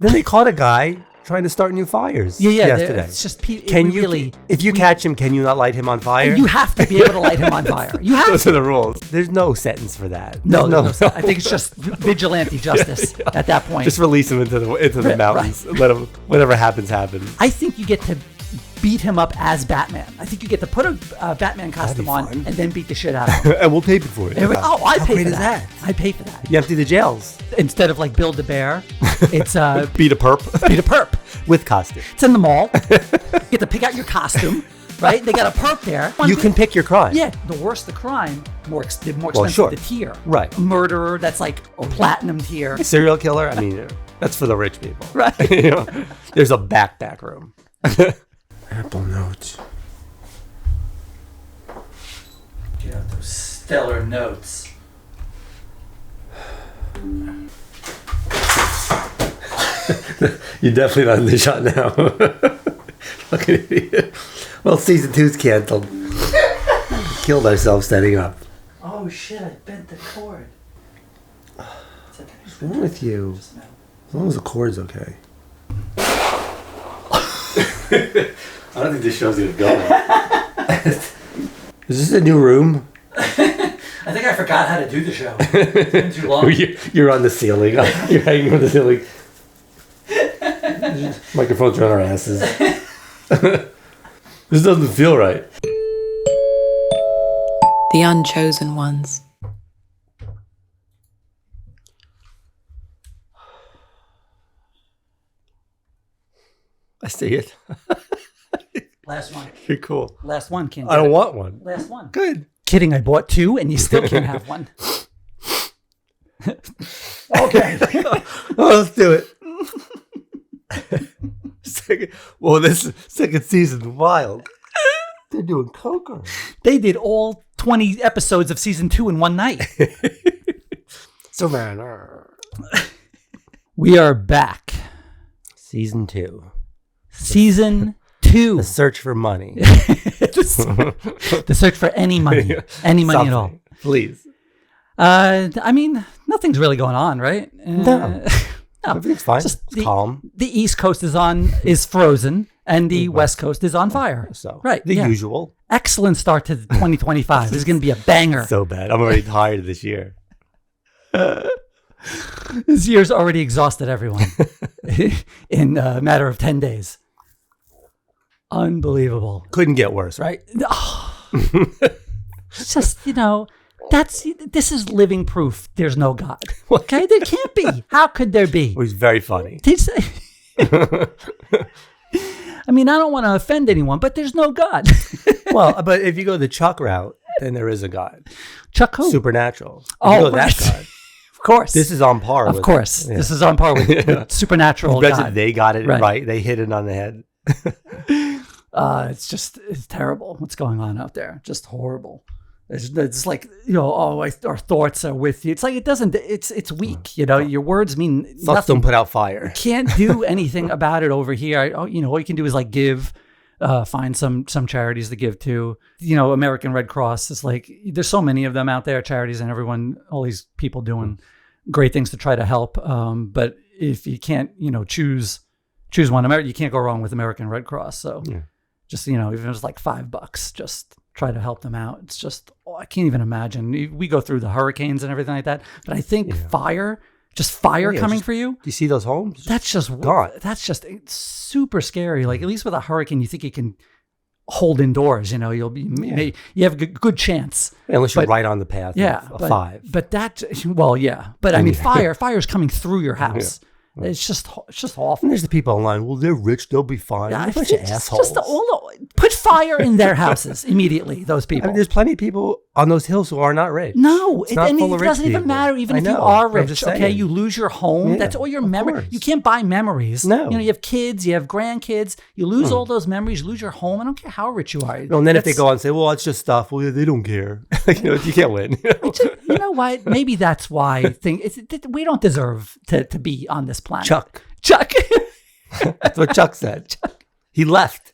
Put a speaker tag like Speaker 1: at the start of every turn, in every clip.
Speaker 1: Then they caught a guy trying to start new fires. Yesterday.
Speaker 2: It's just
Speaker 1: if you catch him, can you not light him on fire?
Speaker 2: You have to be able to light him on fire. You have
Speaker 1: Those are the rules. There's no sentence for that.
Speaker 2: No. I think it's just vigilante justice at that point.
Speaker 1: Just release him into the mountains. Right. Let him. Whatever happens, happens.
Speaker 2: I think you get to beat him up as Batman. I think you get to put a Batman costume on and then beat the shit out of him.
Speaker 1: And we'll pay for it.
Speaker 2: I'd pay for that. I'd pay for that.
Speaker 1: You empty the jails.
Speaker 2: Instead of like Build the Bear, it's
Speaker 1: beat a perp.
Speaker 2: Beat a perp.
Speaker 1: With costume.
Speaker 2: It's in the mall. You get to pick out your costume, right? They got a perp there.
Speaker 1: You can pick your crime.
Speaker 2: Yeah. The worse the crime, more expensive the tier.
Speaker 1: Right.
Speaker 2: A murderer, that's like a platinum tier.
Speaker 1: A serial killer, I mean, that's for the rich people.
Speaker 2: Right.
Speaker 1: There's a back room.
Speaker 3: Apple Notes.
Speaker 2: Get out those stellar notes.
Speaker 1: You're definitely not in the shot now. Look at you. Well, season 2's canceled. Killed ourselves setting up.
Speaker 2: Oh shit, I bent the cord.
Speaker 1: What's wrong with you? As long as the cord's okay. I don't think this show's gonna go. Is this a new room?
Speaker 2: I think I forgot how to do the show. It's been too long.
Speaker 1: You're on the ceiling. You're hanging from the ceiling. Microphones are on our asses. This doesn't feel right.
Speaker 4: The Unchosen Ones.
Speaker 1: I see it.
Speaker 2: Last one.
Speaker 1: You're cool.
Speaker 2: Last one, Ken.
Speaker 1: I don't want one.
Speaker 2: Last one.
Speaker 1: Good.
Speaker 2: Kidding, I bought 2 and you still can't have one. Okay.
Speaker 1: Let's do it. This second season, wild. They're doing coke.
Speaker 2: They did all 20 episodes of season 2 in one night.
Speaker 1: So, man.
Speaker 2: We are back.
Speaker 1: Season 2.
Speaker 2: Season 2.
Speaker 1: The search for money.
Speaker 2: The search for any money. Any money at all.
Speaker 1: Please.
Speaker 2: I mean, nothing's really going on, right?
Speaker 1: No. Everything's fine. It's calm.
Speaker 2: The East Coast is frozen, and the West Coast is on fire.
Speaker 1: So,
Speaker 2: right.
Speaker 1: The usual.
Speaker 2: Excellent start to 2025. This is going to be a banger.
Speaker 1: So bad. I'm already tired of this year.
Speaker 2: This year's already exhausted everyone in a matter of 10 days. Unbelievable.
Speaker 1: Couldn't get worse, right?
Speaker 2: It's just, this is living proof there's no God. Okay? There can't be. How could there be?
Speaker 1: It was very funny.
Speaker 2: I mean, I don't want to offend anyone, but there's no God.
Speaker 1: Well, but if you go the Chuck route, then there is a God.
Speaker 2: Chuck who?
Speaker 1: Supernatural. If you go that God.
Speaker 2: Of course.
Speaker 1: This is on par with
Speaker 2: Of course.
Speaker 1: Yeah.
Speaker 2: This is on par with supernatural God.
Speaker 1: They got it right. They hit it on the head.
Speaker 2: It's terrible what's going on out there. Just horrible. It's like, our thoughts are with you. It's like, it's weak. Your words mean
Speaker 1: Thoughts
Speaker 2: nothing.
Speaker 1: don't put out fire.
Speaker 2: You can't do anything about it over here. All you can do is like give, find some charities to give to. American Red Cross is like, there's so many of them out there, charities, and all these people doing great things to try to help. But if you can't, choose one, you can't go wrong with American Red Cross. So just, even if it's like $5, just try to help them out. It's just, I can't even imagine. We go through the hurricanes and everything like that. But I think fire coming for you.
Speaker 1: Do you see those homes?
Speaker 2: That's just
Speaker 1: gone.
Speaker 2: That's just super scary. Like, at least with a hurricane, you think you can hold indoors. You'll be, you have a good chance.
Speaker 1: Unless you're right on the path of 5.
Speaker 2: But that, But I mean, fire's coming through your house. Yeah. It's just awful.
Speaker 1: And there's the people online. Well, they're rich. They'll be fine.
Speaker 2: Yeah,
Speaker 1: a bunch of assholes.
Speaker 2: Put fire in their houses immediately. Those people.
Speaker 1: I mean, there's plenty of people on those hills who are not rich.
Speaker 2: No,
Speaker 1: it doesn't
Speaker 2: even matter. Even if you are rich, okay, you lose your home.
Speaker 1: Yeah,
Speaker 2: that's all your memories. You can't buy memories.
Speaker 1: No,
Speaker 2: you have kids, you have grandkids. You lose all those memories. You lose your home. I don't care how rich you are.
Speaker 1: No, and then if they go on and say, "Well, it's just stuff," well, they don't care. You can't win.
Speaker 2: You know what? Maybe that's why we don't deserve to be on this planet.
Speaker 1: Chuck. That's what Chuck said. He left.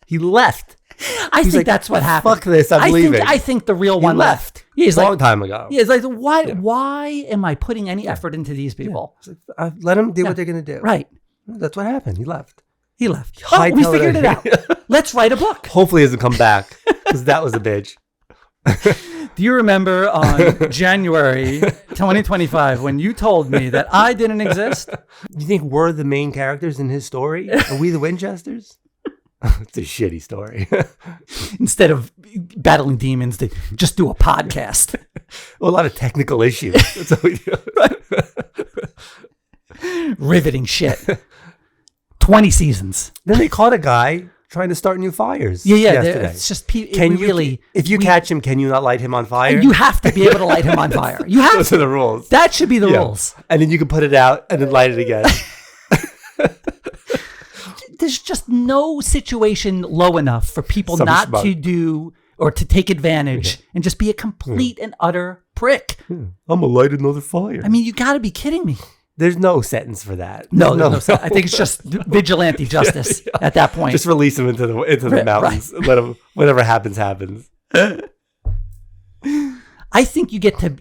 Speaker 2: I think that's what happened.
Speaker 1: Fuck this, I'm leaving.
Speaker 2: I think the real one left.
Speaker 1: He's a long time ago.
Speaker 2: He's like, why am I putting any effort into these people?
Speaker 1: Let them do what they're going to do.
Speaker 2: Right.
Speaker 1: That's what happened. He left.
Speaker 2: He left. Oh, we figured it out. Let's write a book.
Speaker 1: Hopefully he doesn't come back because that was a bitch.
Speaker 2: Do you remember on January 2025 when you told me that I didn't exist?
Speaker 1: You think we're the main characters in his story? Are we the Winchesters? It's a shitty story.
Speaker 2: Instead of battling demons, they just do a podcast.
Speaker 1: Well, a lot of technical issues. That's what we do.
Speaker 2: Riveting shit. 20 seasons.
Speaker 1: Then they caught a guy trying to start new fires.
Speaker 2: Yeah.
Speaker 1: Yesterday.
Speaker 2: It's just
Speaker 1: if you catch him, can you not light him on fire?
Speaker 2: You have to be able to light him on fire. You have
Speaker 1: Those are the rules.
Speaker 2: That should be the rules.
Speaker 1: And then you can put it out and then light it again.
Speaker 2: There's just no situation low enough for people not to do or to take advantage and just be a complete and utter prick.
Speaker 1: I'm gonna light another fire.
Speaker 2: I mean, you got to be kidding me.
Speaker 1: There's no sentence for that.
Speaker 2: No. I think it's just vigilante justice at that point.
Speaker 1: Just release him into the mountains. Right. Let him. Whatever happens.
Speaker 2: I think you get to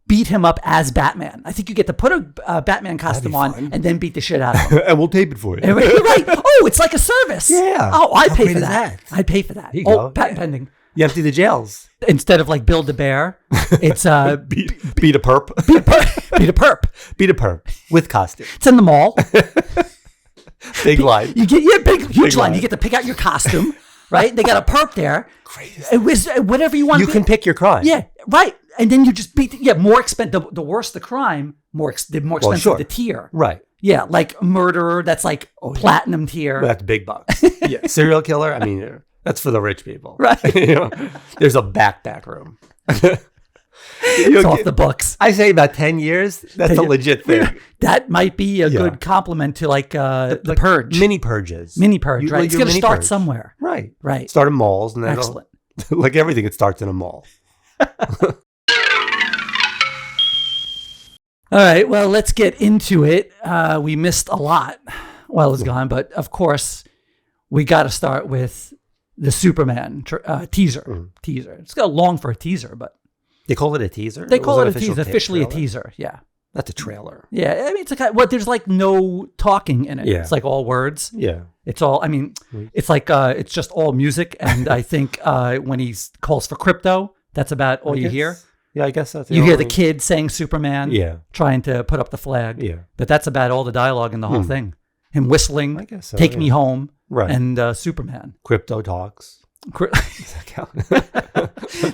Speaker 2: beat him up as Batman. I think you get to put a Batman costume on and then beat the shit out of him.
Speaker 1: And we'll tape it for you.
Speaker 2: Right. Oh, it's like a service.
Speaker 1: Yeah.
Speaker 2: Oh, I'd pay for that. I'd pay for that.
Speaker 1: There you go.
Speaker 2: Patent pending.
Speaker 1: You empty the jails.
Speaker 2: Instead of like build a bear, it's
Speaker 1: beat a perp.
Speaker 2: Beat a perp.
Speaker 1: Beat a perp with costume.
Speaker 2: It's in the mall.
Speaker 1: Big line.
Speaker 2: You get huge line. You get to pick out your costume, right? They got a perp there.
Speaker 1: Greatest.
Speaker 2: It was whatever you want.
Speaker 1: You can pick your crime.
Speaker 2: Yeah, right. And then you just beat. More expensive. The worse the crime, more expensive the tier.
Speaker 1: Right.
Speaker 2: Yeah, like murderer. That's like platinum tier.
Speaker 1: Well, that's big bucks. Yeah. Serial killer. I mean, that's for the rich people.
Speaker 2: Right.
Speaker 1: There's a back room.
Speaker 2: It's off the books.
Speaker 1: I say about 10 years. That's a legit thing.
Speaker 2: That might be a good compliment to like the purge.
Speaker 1: Mini purges.
Speaker 2: Right. It's going to start somewhere.
Speaker 1: Right. Start in malls. And then
Speaker 2: excellent.
Speaker 1: Like everything, it starts in a mall.
Speaker 2: All right. Well, let's get into it. We missed a lot while it was gone. But of course, we got to start with the Superman teaser. Teaser. It's got long for a teaser, but
Speaker 1: they call it a teaser.
Speaker 2: They call it a teaser. Officially a teaser. Yeah,
Speaker 1: that's a trailer.
Speaker 2: Yeah, I mean it's like there's like no talking in it. Yeah. It's like all words.
Speaker 1: Yeah,
Speaker 2: it's all. I mean, it's like it's just all music. And I think when he calls for crypto, that's about all you hear.
Speaker 1: Yeah, I guess that's.
Speaker 2: You hear the kid saying Superman.
Speaker 1: Yeah,
Speaker 2: trying to put up the flag.
Speaker 1: Yeah,
Speaker 2: but that's about all the dialogue in the whole thing. Him whistling. I guess so, Take me home.
Speaker 1: Right.
Speaker 2: And Superman.
Speaker 1: Crypto talks.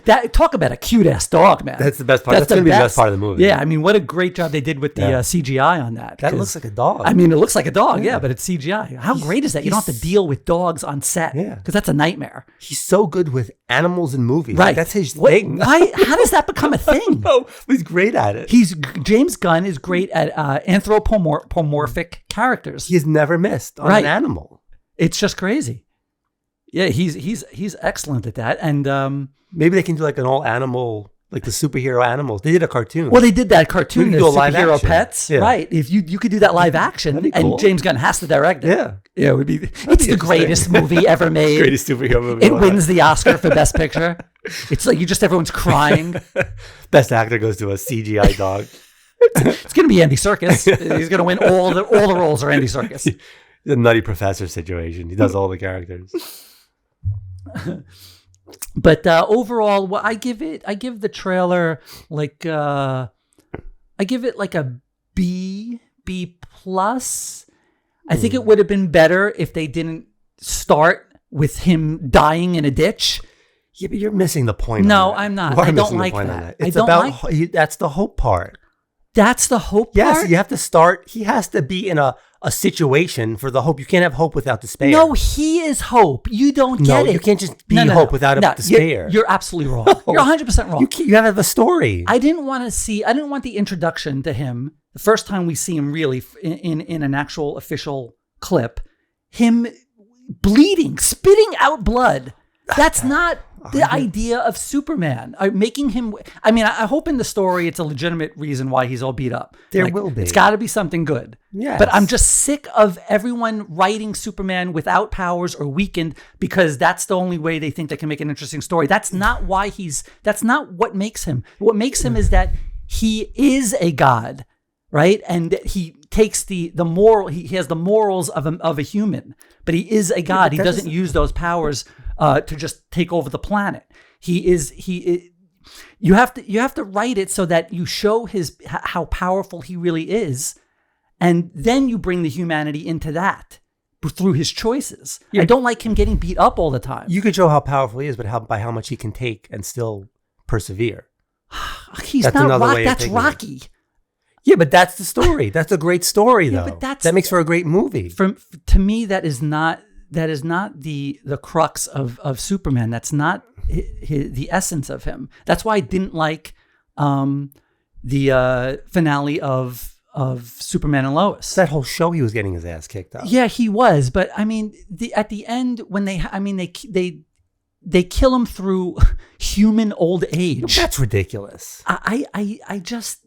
Speaker 2: That talk about a cute ass dog, man.
Speaker 1: That's the best part. That's going to be the best part of the movie.
Speaker 2: Yeah, I mean, what a great job they did with the CGI on that.
Speaker 1: That looks like a dog.
Speaker 2: I mean, it looks like a dog, but it's CGI. How great is that? You don't have to deal with dogs on set. Yeah, because that's a nightmare.
Speaker 1: He's so good with animals in movies.
Speaker 2: Right,
Speaker 1: that's his thing.
Speaker 2: Why? How does that become a thing?
Speaker 1: No, he's great at it.
Speaker 2: James Gunn is great at anthropomorphic characters.
Speaker 1: He's never missed on an animal.
Speaker 2: It's just crazy. Yeah, he's excellent at that, and
Speaker 1: maybe they can do like an all animal, like the superhero animals. They did a cartoon.
Speaker 2: Well, they did that cartoon.
Speaker 1: Do a live
Speaker 2: superhero
Speaker 1: action.
Speaker 2: Pets, right? If you could do that live action,
Speaker 1: cool.
Speaker 2: And James Gunn has to direct it.
Speaker 1: Yeah,
Speaker 2: it would be. It's the greatest movie ever made.
Speaker 1: Greatest superhero movie.
Speaker 2: It wins the Oscar for Best Picture. It's like everyone's crying.
Speaker 1: Best actor goes to a CGI dog.
Speaker 2: It's going to be Andy Serkis. He's going to win all the roles are Andy Serkis.
Speaker 1: The Nutty Professor situation. He does all the characters.
Speaker 2: But overall, what I give the trailer like I give it like a B plus. I think it would have been better if they didn't start with him dying in a ditch.
Speaker 1: Yeah, but you're missing the point.
Speaker 2: No, I'm not. I don't like that.
Speaker 1: It's about that's the hope part.
Speaker 2: That's the hope part?
Speaker 1: Yes, you have to start. He has to be in a situation for the hope. You can't have hope without despair.
Speaker 2: No, he is hope. You don't get it.
Speaker 1: No, you can't just be hope without despair.
Speaker 2: You're absolutely wrong. You're 100% wrong.
Speaker 1: You have a story.
Speaker 2: I didn't want the introduction to him, the first time we see him really in an actual official clip, him bleeding, spitting out blood. That's not the idea of Superman. Making him. I mean, I hope in the story it's a legitimate reason why he's all beat up.
Speaker 1: There will be.
Speaker 2: It's got to be something good.
Speaker 1: Yes.
Speaker 2: But I'm just sick of everyone writing Superman without powers or weakened because that's the only way they think they can make an interesting story. That's not why that's not what makes him. What makes him is that he is a god right? And he takes the moral. He has the morals of a human, but he is a god. He doesn't use those powers to just take over the planet. You have to write it so that you show how powerful he really is, and then you bring the humanity into that through his choices. I don't like him getting beat up all the time.
Speaker 1: You could show how powerful he is, but by how much he can take and still persevere.
Speaker 2: That's not Rocky. That's Rocky.
Speaker 1: Yeah, but that's the story. That's a great story, though.
Speaker 2: But
Speaker 1: that makes for a great movie.
Speaker 2: To me, that is not the crux of Superman. That's not the essence of him. That's why I didn't like the finale of Superman and Lois.
Speaker 1: That whole show, he was getting his ass kicked out.
Speaker 2: Yeah, he was. But I mean, at the end, when they kill him through human old age.
Speaker 1: That's ridiculous.
Speaker 2: I just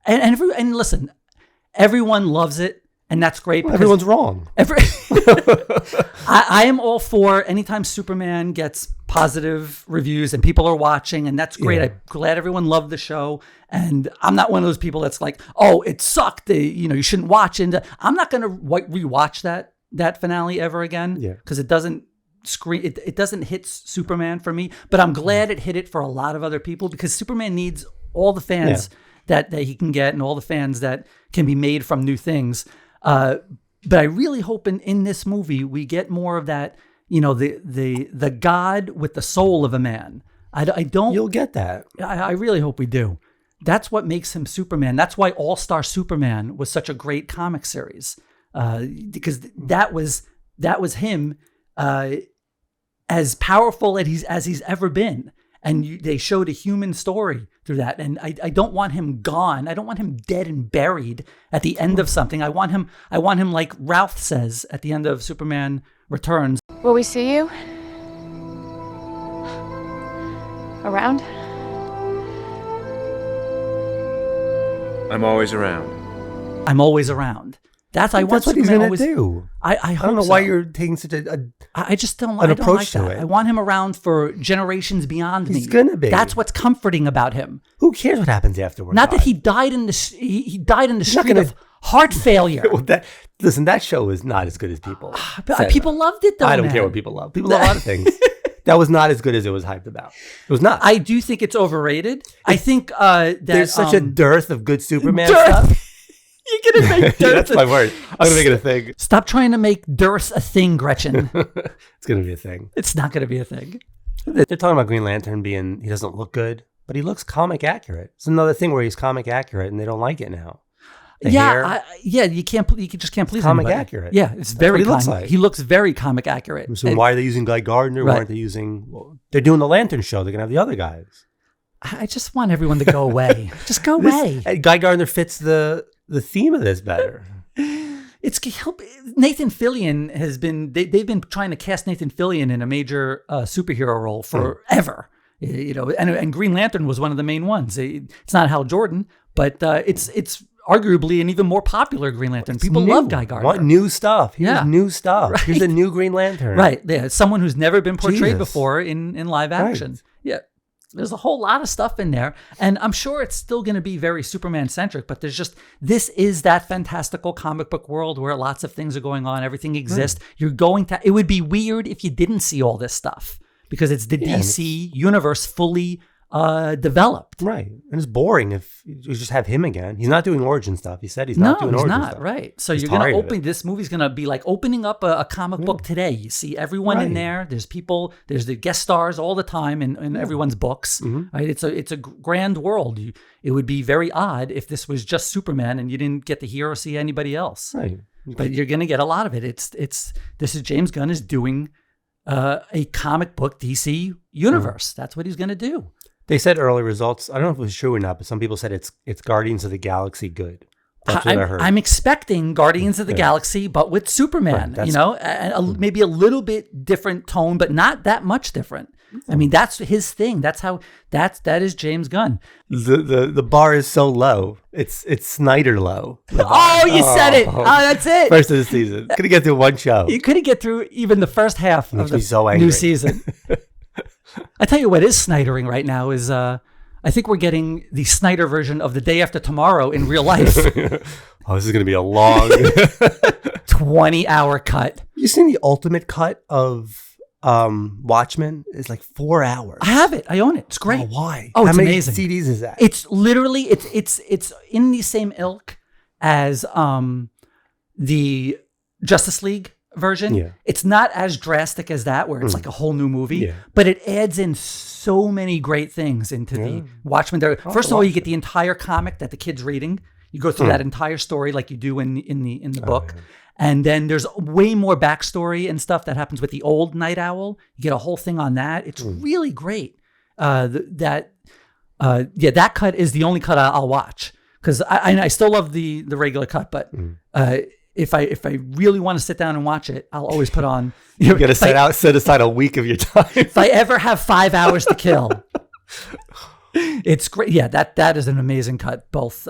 Speaker 2: and listen, everyone loves it. And that's great.
Speaker 1: Well, everyone's wrong.
Speaker 2: I am all for anytime Superman gets positive reviews and people are watching, and that's great. Yeah. I'm glad everyone loved the show. And I'm not one of those people that's like, oh, it sucked. You shouldn't watch it. I'm not going to rewatch that finale ever again because it doesn't it doesn't hit Superman for me. But I'm glad it hit it for a lot of other people because Superman needs all the fans that he can get and all the fans that can be made from new things. But I really hope in this movie we get more of that, the God with the soul of a man. I don't. You'll get that. I really hope we do. That's what makes him Superman. That's why All-Star Superman was such a great comic series, because that was him as powerful as he's ever been. And they showed a human story through that. And I don't want him gone. I don't want him dead and buried at the end of something. I want him like Ralph says at the end of Superman Returns.
Speaker 5: Will we see you? Around?
Speaker 3: I'm always around.
Speaker 2: I'm always around. That's what he's going to do. I don't know why you're taking such I just don't an approach to it. I want him around for generations beyond me. He's going to be. That's what's comforting about him. Who cares what happens afterwards? Not that he died in the street of heart failure.
Speaker 1: Well, that show is not as good as people.
Speaker 2: People loved it though.
Speaker 1: I don't care what people love. People love a lot of things. That was not as good as it was hyped about. It was not.
Speaker 2: I do think it's overrated. I think
Speaker 1: there's such a dearth of good Superman stuff.
Speaker 2: You're going to make dearth.
Speaker 1: That's my word. I'm going to make it a thing.
Speaker 2: Stop trying to make dearth a thing, Gretchen.
Speaker 1: It's going to be a thing.
Speaker 2: It's not going to be a thing.
Speaker 1: They're talking about Green Lantern he doesn't look good, but he looks comic accurate. It's another thing where he's comic accurate and they don't like it now. You
Speaker 2: just can't please
Speaker 1: comic
Speaker 2: anybody.
Speaker 1: accurate.
Speaker 2: Yeah, it's very
Speaker 1: looks like.
Speaker 2: He looks very comic accurate.
Speaker 1: So why are they using Guy Gardner? Why aren't they using... Well, they're doing the Lantern show. They're going to have the other guys.
Speaker 2: I just want everyone to go away. Just go away.
Speaker 1: Guy Gardner fits the theme of this better.
Speaker 2: Nathan Fillion has been. They've been trying to cast Nathan Fillion in a major superhero role forever. And Green Lantern was one of the main ones. It's not Hal Jordan, but it's arguably an even more popular Green Lantern. People love Guy Gardner.
Speaker 1: Want new stuff. Here's new stuff. Right. Here's a new Green Lantern.
Speaker 2: Right. Yeah. Someone who's never been portrayed before in live action. Right. Yeah. There's a whole lot of stuff in there. And I'm sure it's still going to be very Superman-centric, but this is that fantastical comic book world where lots of things are going on. Everything exists. Right. It would be weird if you didn't see all this stuff because it's the DC universe fully developed.
Speaker 1: Right. And it's boring if you just have him again. He's not doing origin stuff. He said he's not doing origin stuff.
Speaker 2: Right. So you're going to open, this movie's going to be like opening up a comic book today. You see everyone in there. There's people, there's the guest stars all the time in everyone's books. Mm-hmm. Right. It's a grand world. It would be very odd if this was just Superman and you didn't get to hear or see anybody else. Right. But you're going to get a lot of it. This is James Gunn is doing a comic book DC universe. That's what he's going to do.
Speaker 1: They said early results. I don't know if it was true or not, but some people said it's Guardians of the Galaxy good. That's what I heard.
Speaker 2: I'm expecting Guardians of the Galaxy, but with Superman. Right, maybe a little bit different tone, but not that much different. I mean, that's his thing. That is James Gunn.
Speaker 1: The bar is so low. It's Snyder low.
Speaker 2: You said it. Oh, that's it.
Speaker 1: First of the season. Couldn't get through one show.
Speaker 2: You couldn't get through even the first half of the new season. I tell you what is snidering right now is I think we're getting the Snyder version of The Day After Tomorrow in real life.
Speaker 1: Oh, this is going to be a long
Speaker 2: 20-hour cut.
Speaker 1: You seen the ultimate cut of Watchmen? It's like 4 hours.
Speaker 2: I have it. I own it. It's great.
Speaker 1: Oh, why?
Speaker 2: Oh,
Speaker 1: How
Speaker 2: it's
Speaker 1: many
Speaker 2: amazing.
Speaker 1: CDs is that?
Speaker 2: It's literally it's in the same ilk as the Justice League version.
Speaker 1: Yeah.
Speaker 2: It's not as drastic as that, where it's like a whole new movie,
Speaker 1: Yeah.
Speaker 2: but it adds in so many great things into the Watchmen. First of all, you get the entire comic that the kid's reading. You go through that entire story like you do in the book.
Speaker 1: yeah.
Speaker 2: And then there's way more backstory and stuff that happens with the old Night Owl. You get a whole thing on that. It's really great. That cut is the only cut I'll watch, because I still love the regular cut, but if I really want to sit down and watch it, I'll always put on.
Speaker 1: You got to set aside a week of your time.
Speaker 2: If I ever have 5 hours to kill, it's great. Yeah, that is an amazing cut. Both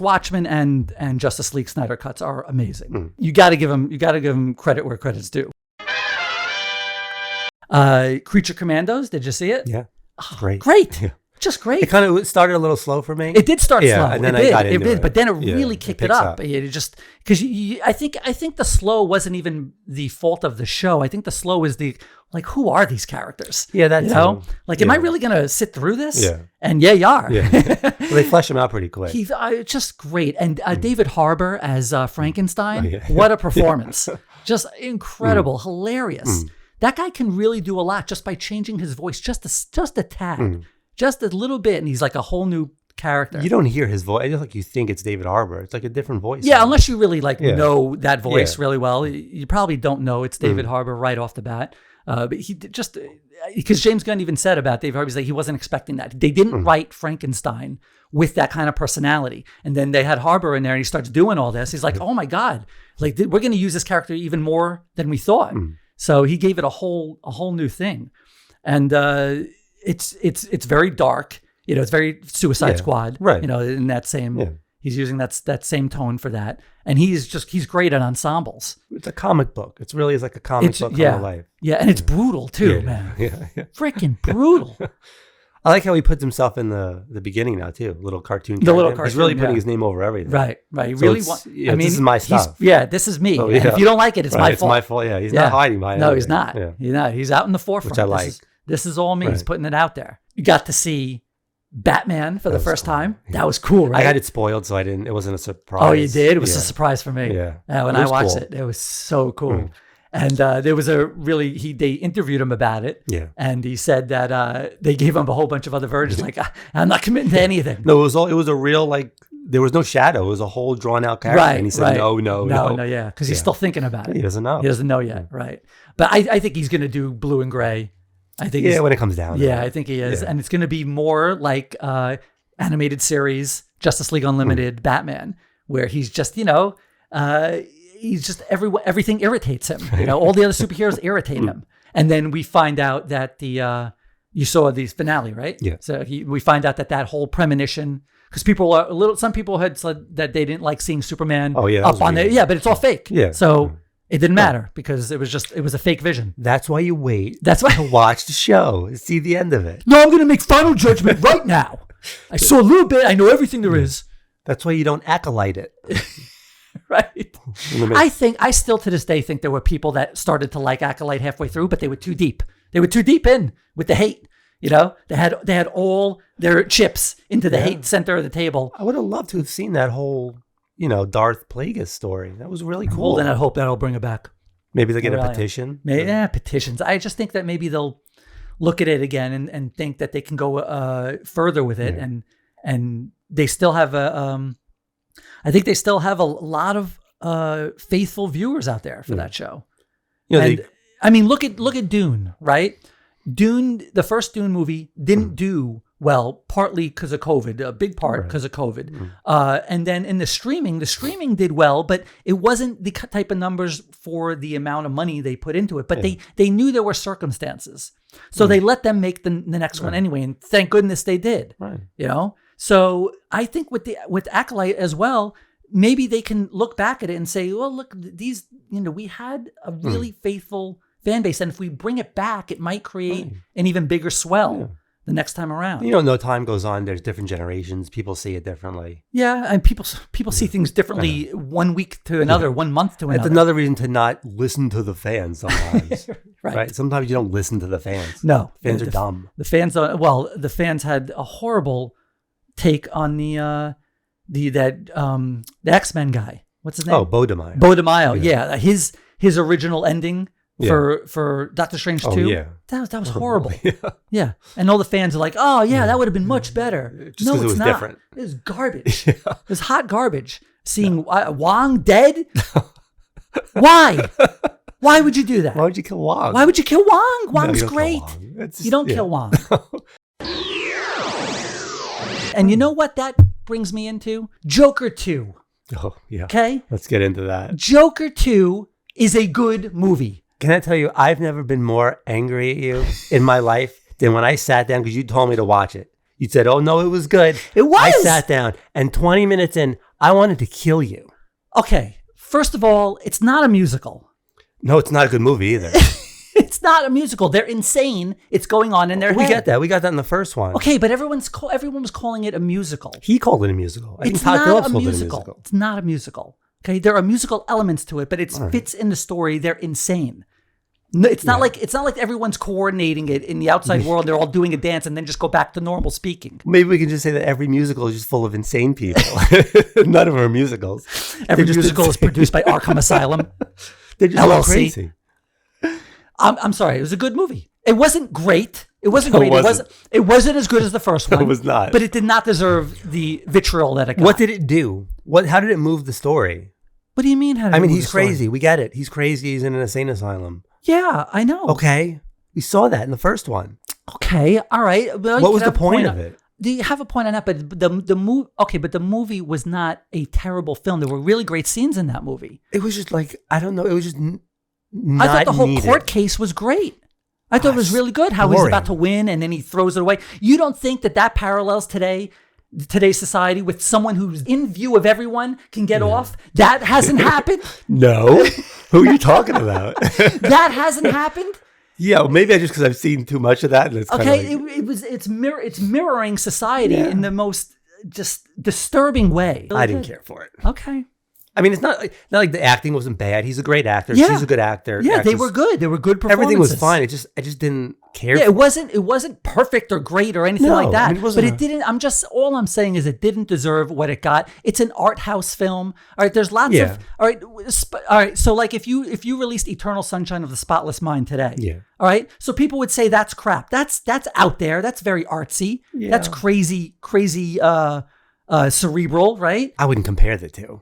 Speaker 2: Watchmen and Justice League Snyder cuts are amazing. You got to give them credit where credit's due. Creature Commandos, did you see it?
Speaker 1: Yeah, great.
Speaker 2: Great.
Speaker 1: Yeah.
Speaker 2: Just great.
Speaker 1: It kind of started a little slow for me.
Speaker 2: It did start slow.
Speaker 1: And then
Speaker 2: it
Speaker 1: got
Speaker 2: did.
Speaker 1: into it.
Speaker 2: But then it
Speaker 1: Yeah,
Speaker 2: really kicked it
Speaker 1: picks
Speaker 2: up. It just because I think the slow wasn't even the fault of the show. I think the slow is who are these characters?
Speaker 1: Yeah, that's
Speaker 2: am I really gonna sit through this?
Speaker 1: Yeah.
Speaker 2: And yeah, you are.
Speaker 1: Yeah. Well, they flesh him out pretty quick.
Speaker 2: He's just great. And David Harbour as Frankenstein,
Speaker 1: Oh, yeah.
Speaker 2: what a performance. Just incredible, hilarious. That guy can really do a lot just by changing his voice just a tad, just a little bit. And he's like a whole new character.
Speaker 1: You don't hear his voice. It's like you think it's David Harbour. It's like a different voice.
Speaker 2: Yeah, unless you really know that voice
Speaker 1: Yeah.
Speaker 2: really well. You probably don't know it's David Harbour right off the bat. But he just, because James Gunn even said about David Harbour, he wasn't expecting that. They didn't write Frankenstein with that kind of personality. And then they had Harbour in there and he starts doing all this. He's like, oh my God, we're going to use this character even more than we thought. So he gave it a whole new thing. And it's very dark. It's very Suicide Squad.
Speaker 1: Right.
Speaker 2: In that same, he's using that same tone for that. And he's great at ensembles.
Speaker 1: It's a comic book. It really is like a comic book
Speaker 2: yeah,
Speaker 1: of life.
Speaker 2: Yeah, and it's brutal too,
Speaker 1: Yeah.
Speaker 2: man.
Speaker 1: Yeah.
Speaker 2: Freaking brutal.
Speaker 1: I like how he puts himself in the beginning now too. Little cartoon.
Speaker 2: The little
Speaker 1: He's really
Speaker 2: cartoon,
Speaker 1: putting
Speaker 2: yeah.
Speaker 1: his name over everything.
Speaker 2: Right. He
Speaker 1: So
Speaker 2: really
Speaker 1: it's-
Speaker 2: wants.
Speaker 1: this is my stuff.
Speaker 2: This is me.
Speaker 1: Oh,
Speaker 2: And
Speaker 1: yeah.
Speaker 2: if you don't like it, it's
Speaker 1: Right,
Speaker 2: my
Speaker 1: it's
Speaker 2: fault.
Speaker 1: my fault. Yeah, he's not hiding behind
Speaker 2: No,
Speaker 1: anything.
Speaker 2: he's not.
Speaker 1: Yeah.
Speaker 2: He's not. He's out in the forefront.
Speaker 1: Which I like.
Speaker 2: This is all me. He's
Speaker 1: Right.
Speaker 2: putting it out there. You got to see Batman for the first time. That was cool, right?
Speaker 1: I had it spoiled, so it wasn't a surprise.
Speaker 2: Oh, you did? It was
Speaker 1: Yeah.
Speaker 2: a surprise for me.
Speaker 1: Yeah.
Speaker 2: When
Speaker 1: It
Speaker 2: I
Speaker 1: was
Speaker 2: watched
Speaker 1: cool.
Speaker 2: it, it was so cool. And there was they interviewed him about it.
Speaker 1: Yeah.
Speaker 2: And he said that they gave him a whole bunch of other versions. Like, I'm not committing to anything.
Speaker 1: No, it was a real, there was no shadow. It was a whole drawn out character.
Speaker 2: Right.
Speaker 1: And he said,
Speaker 2: right.
Speaker 1: no.
Speaker 2: Yeah. Because he's
Speaker 1: Yeah.
Speaker 2: still thinking about it.
Speaker 1: He doesn't know.
Speaker 2: He doesn't know yet. Right. But I think he's going to do blue and gray. I think
Speaker 1: Yeah, when it comes down.
Speaker 2: I think he is.
Speaker 1: Yeah.
Speaker 2: And it's going to be more like animated series, Justice League Unlimited, Batman, where he's just, he's just everything irritates him. All the other superheroes irritate him. And then we find out that you saw the finale, right?
Speaker 1: Yeah.
Speaker 2: So we find out that whole premonition, because some people had said that they didn't like seeing Superman
Speaker 1: Oh, yeah, that
Speaker 2: up
Speaker 1: was
Speaker 2: on
Speaker 1: weird.
Speaker 2: it. Yeah, but it's all fake.
Speaker 1: Yeah.
Speaker 2: So it didn't matter because it was a fake vision.
Speaker 1: That's why you wait
Speaker 2: That's why.
Speaker 1: to watch the show and see the end of it.
Speaker 2: No, I'm going to make final judgment right now. I saw a little bit. I know everything there is.
Speaker 1: That's why you don't acolyte it.
Speaker 2: Right. I still to this day think there were people that started to like Acolyte halfway through, but they were too deep. They were too deep in with the hate. They had all their chips into the hate center of the table.
Speaker 1: I would have loved to have seen that whole, Darth Plagueis story. That was really cool.
Speaker 2: Well, then I hope that'll bring it back.
Speaker 1: Maybe they'll get a
Speaker 2: Really.
Speaker 1: petition.
Speaker 2: Petitions. I just think that maybe they'll look at it again and think that they can go further with it, and they still have I think they still have a lot of faithful viewers out there for that show. Look at Dune, right? Dune, the first Dune movie didn't do well, partly because of COVID, a big part because of COVID. And then in the streaming did well, but it wasn't the type of numbers for the amount of money they put into it. But they knew there were circumstances. So they let them make the next one anyway. And thank goodness they did.
Speaker 1: Right.
Speaker 2: So I think with Acolyte as well, maybe they can look back at it and say, well, look, these, we had a really faithful fan base. And if we bring it back, it might create an even bigger swell. the next time around.
Speaker 1: You know, no time goes on. There's different generations. People see it differently.
Speaker 2: Yeah, and people see things differently 1 week to another, 1 month to another.
Speaker 1: It's another reason to not listen to the fans sometimes. right. Sometimes you don't listen to the fans.
Speaker 2: No.
Speaker 1: Fans are dumb.
Speaker 2: The fans don't. Well, the fans had a horrible take on the X-Men guy. What's his name?
Speaker 1: Oh, Bo DeMaio.
Speaker 2: Bo DeMaio. Yeah. His original ending for Doctor Strange 2.
Speaker 1: Yeah.
Speaker 2: That was horrible. Yeah. And all the fans are like, oh, yeah, that would have been much better.
Speaker 1: Just because it was
Speaker 2: not.
Speaker 1: different.
Speaker 2: It was garbage. It was hot garbage. Seeing Wong dead? Why? Why would you do that?
Speaker 1: Why would you kill Wong?
Speaker 2: Why would you kill Wong? Wong's
Speaker 1: you don't
Speaker 2: great.
Speaker 1: kill Wong.
Speaker 2: You don't kill Wong. And you know what that brings me into? Joker 2.
Speaker 1: Oh, yeah.
Speaker 2: Okay?
Speaker 1: Let's get into that.
Speaker 2: Joker 2 is a good movie.
Speaker 1: Can I tell you, I've never been more angry at you in my life than when I sat down because you told me to watch it. You said, oh, no, it was good.
Speaker 2: It was.
Speaker 1: I sat down, and 20 minutes in, I wanted to kill you.
Speaker 2: Okay. First of all, it's not a musical.
Speaker 1: No, it's not a good movie either.
Speaker 2: It's not a musical. They're insane. It's going on in their head.
Speaker 1: We get that. We got that in the first one.
Speaker 2: Okay, but everyone was calling it a musical.
Speaker 1: He called it a musical.
Speaker 2: It's not a musical. It's not a musical. Okay, there are musical elements to it, but it fits in the story. They're insane. No, it's not like everyone's coordinating it in the outside world. They're all doing a dance and then just go back to normal speaking.
Speaker 1: Maybe we can just say that every musical is just full of insane people. None of them are musicals.
Speaker 2: Every musical is produced by Arkham Asylum.
Speaker 1: They're just all crazy.
Speaker 2: I'm sorry. It was a good movie. It wasn't great. It wasn't great. It wasn't as good as the first one.
Speaker 1: It was not.
Speaker 2: But it did not deserve the vitriol that it got.
Speaker 1: What did it do? How did it move the story?
Speaker 2: What do you mean?
Speaker 1: He's crazy. We get it. He's crazy. He's in an insane asylum.
Speaker 2: Yeah, I know.
Speaker 1: Okay. We saw that in the first one.
Speaker 2: Okay. All right. Well,
Speaker 1: what was the point of it?
Speaker 2: Do you have a point on that? But the movie. Okay, but the movie was not a terrible film. There were really great scenes in that movie.
Speaker 1: It was just like, I don't know. It was just not
Speaker 2: I thought the whole
Speaker 1: needed.
Speaker 2: court case was great. I thought it was really good. How he's about to win and then he throws it away. You don't think that parallels today's society with someone who's in view of everyone can get off? That hasn't happened?
Speaker 1: No. Who are you talking about?
Speaker 2: That hasn't happened?
Speaker 1: Yeah, well, maybe because I've seen too much of that. And it's
Speaker 2: okay, it's mirroring society in the most just disturbing way.
Speaker 1: I didn't care for it.
Speaker 2: Okay.
Speaker 1: I mean, it's not like the acting wasn't bad. He's a great actor. Yeah. She's a good actor.
Speaker 2: Yeah, they were good. They were good performances.
Speaker 1: Everything was fine. I just didn't care.
Speaker 2: Yeah, it wasn't perfect or great or anything like that. But it didn't. All I'm saying is it didn't deserve what it got. It's an art house film. All right, there's lots of. All right. So like if you released Eternal Sunshine of the Spotless Mind today.
Speaker 1: Yeah.
Speaker 2: All right. So people would say that's crap. That's out there. That's very artsy. Yeah. That's crazy, cerebral. Right.
Speaker 1: I wouldn't compare the two.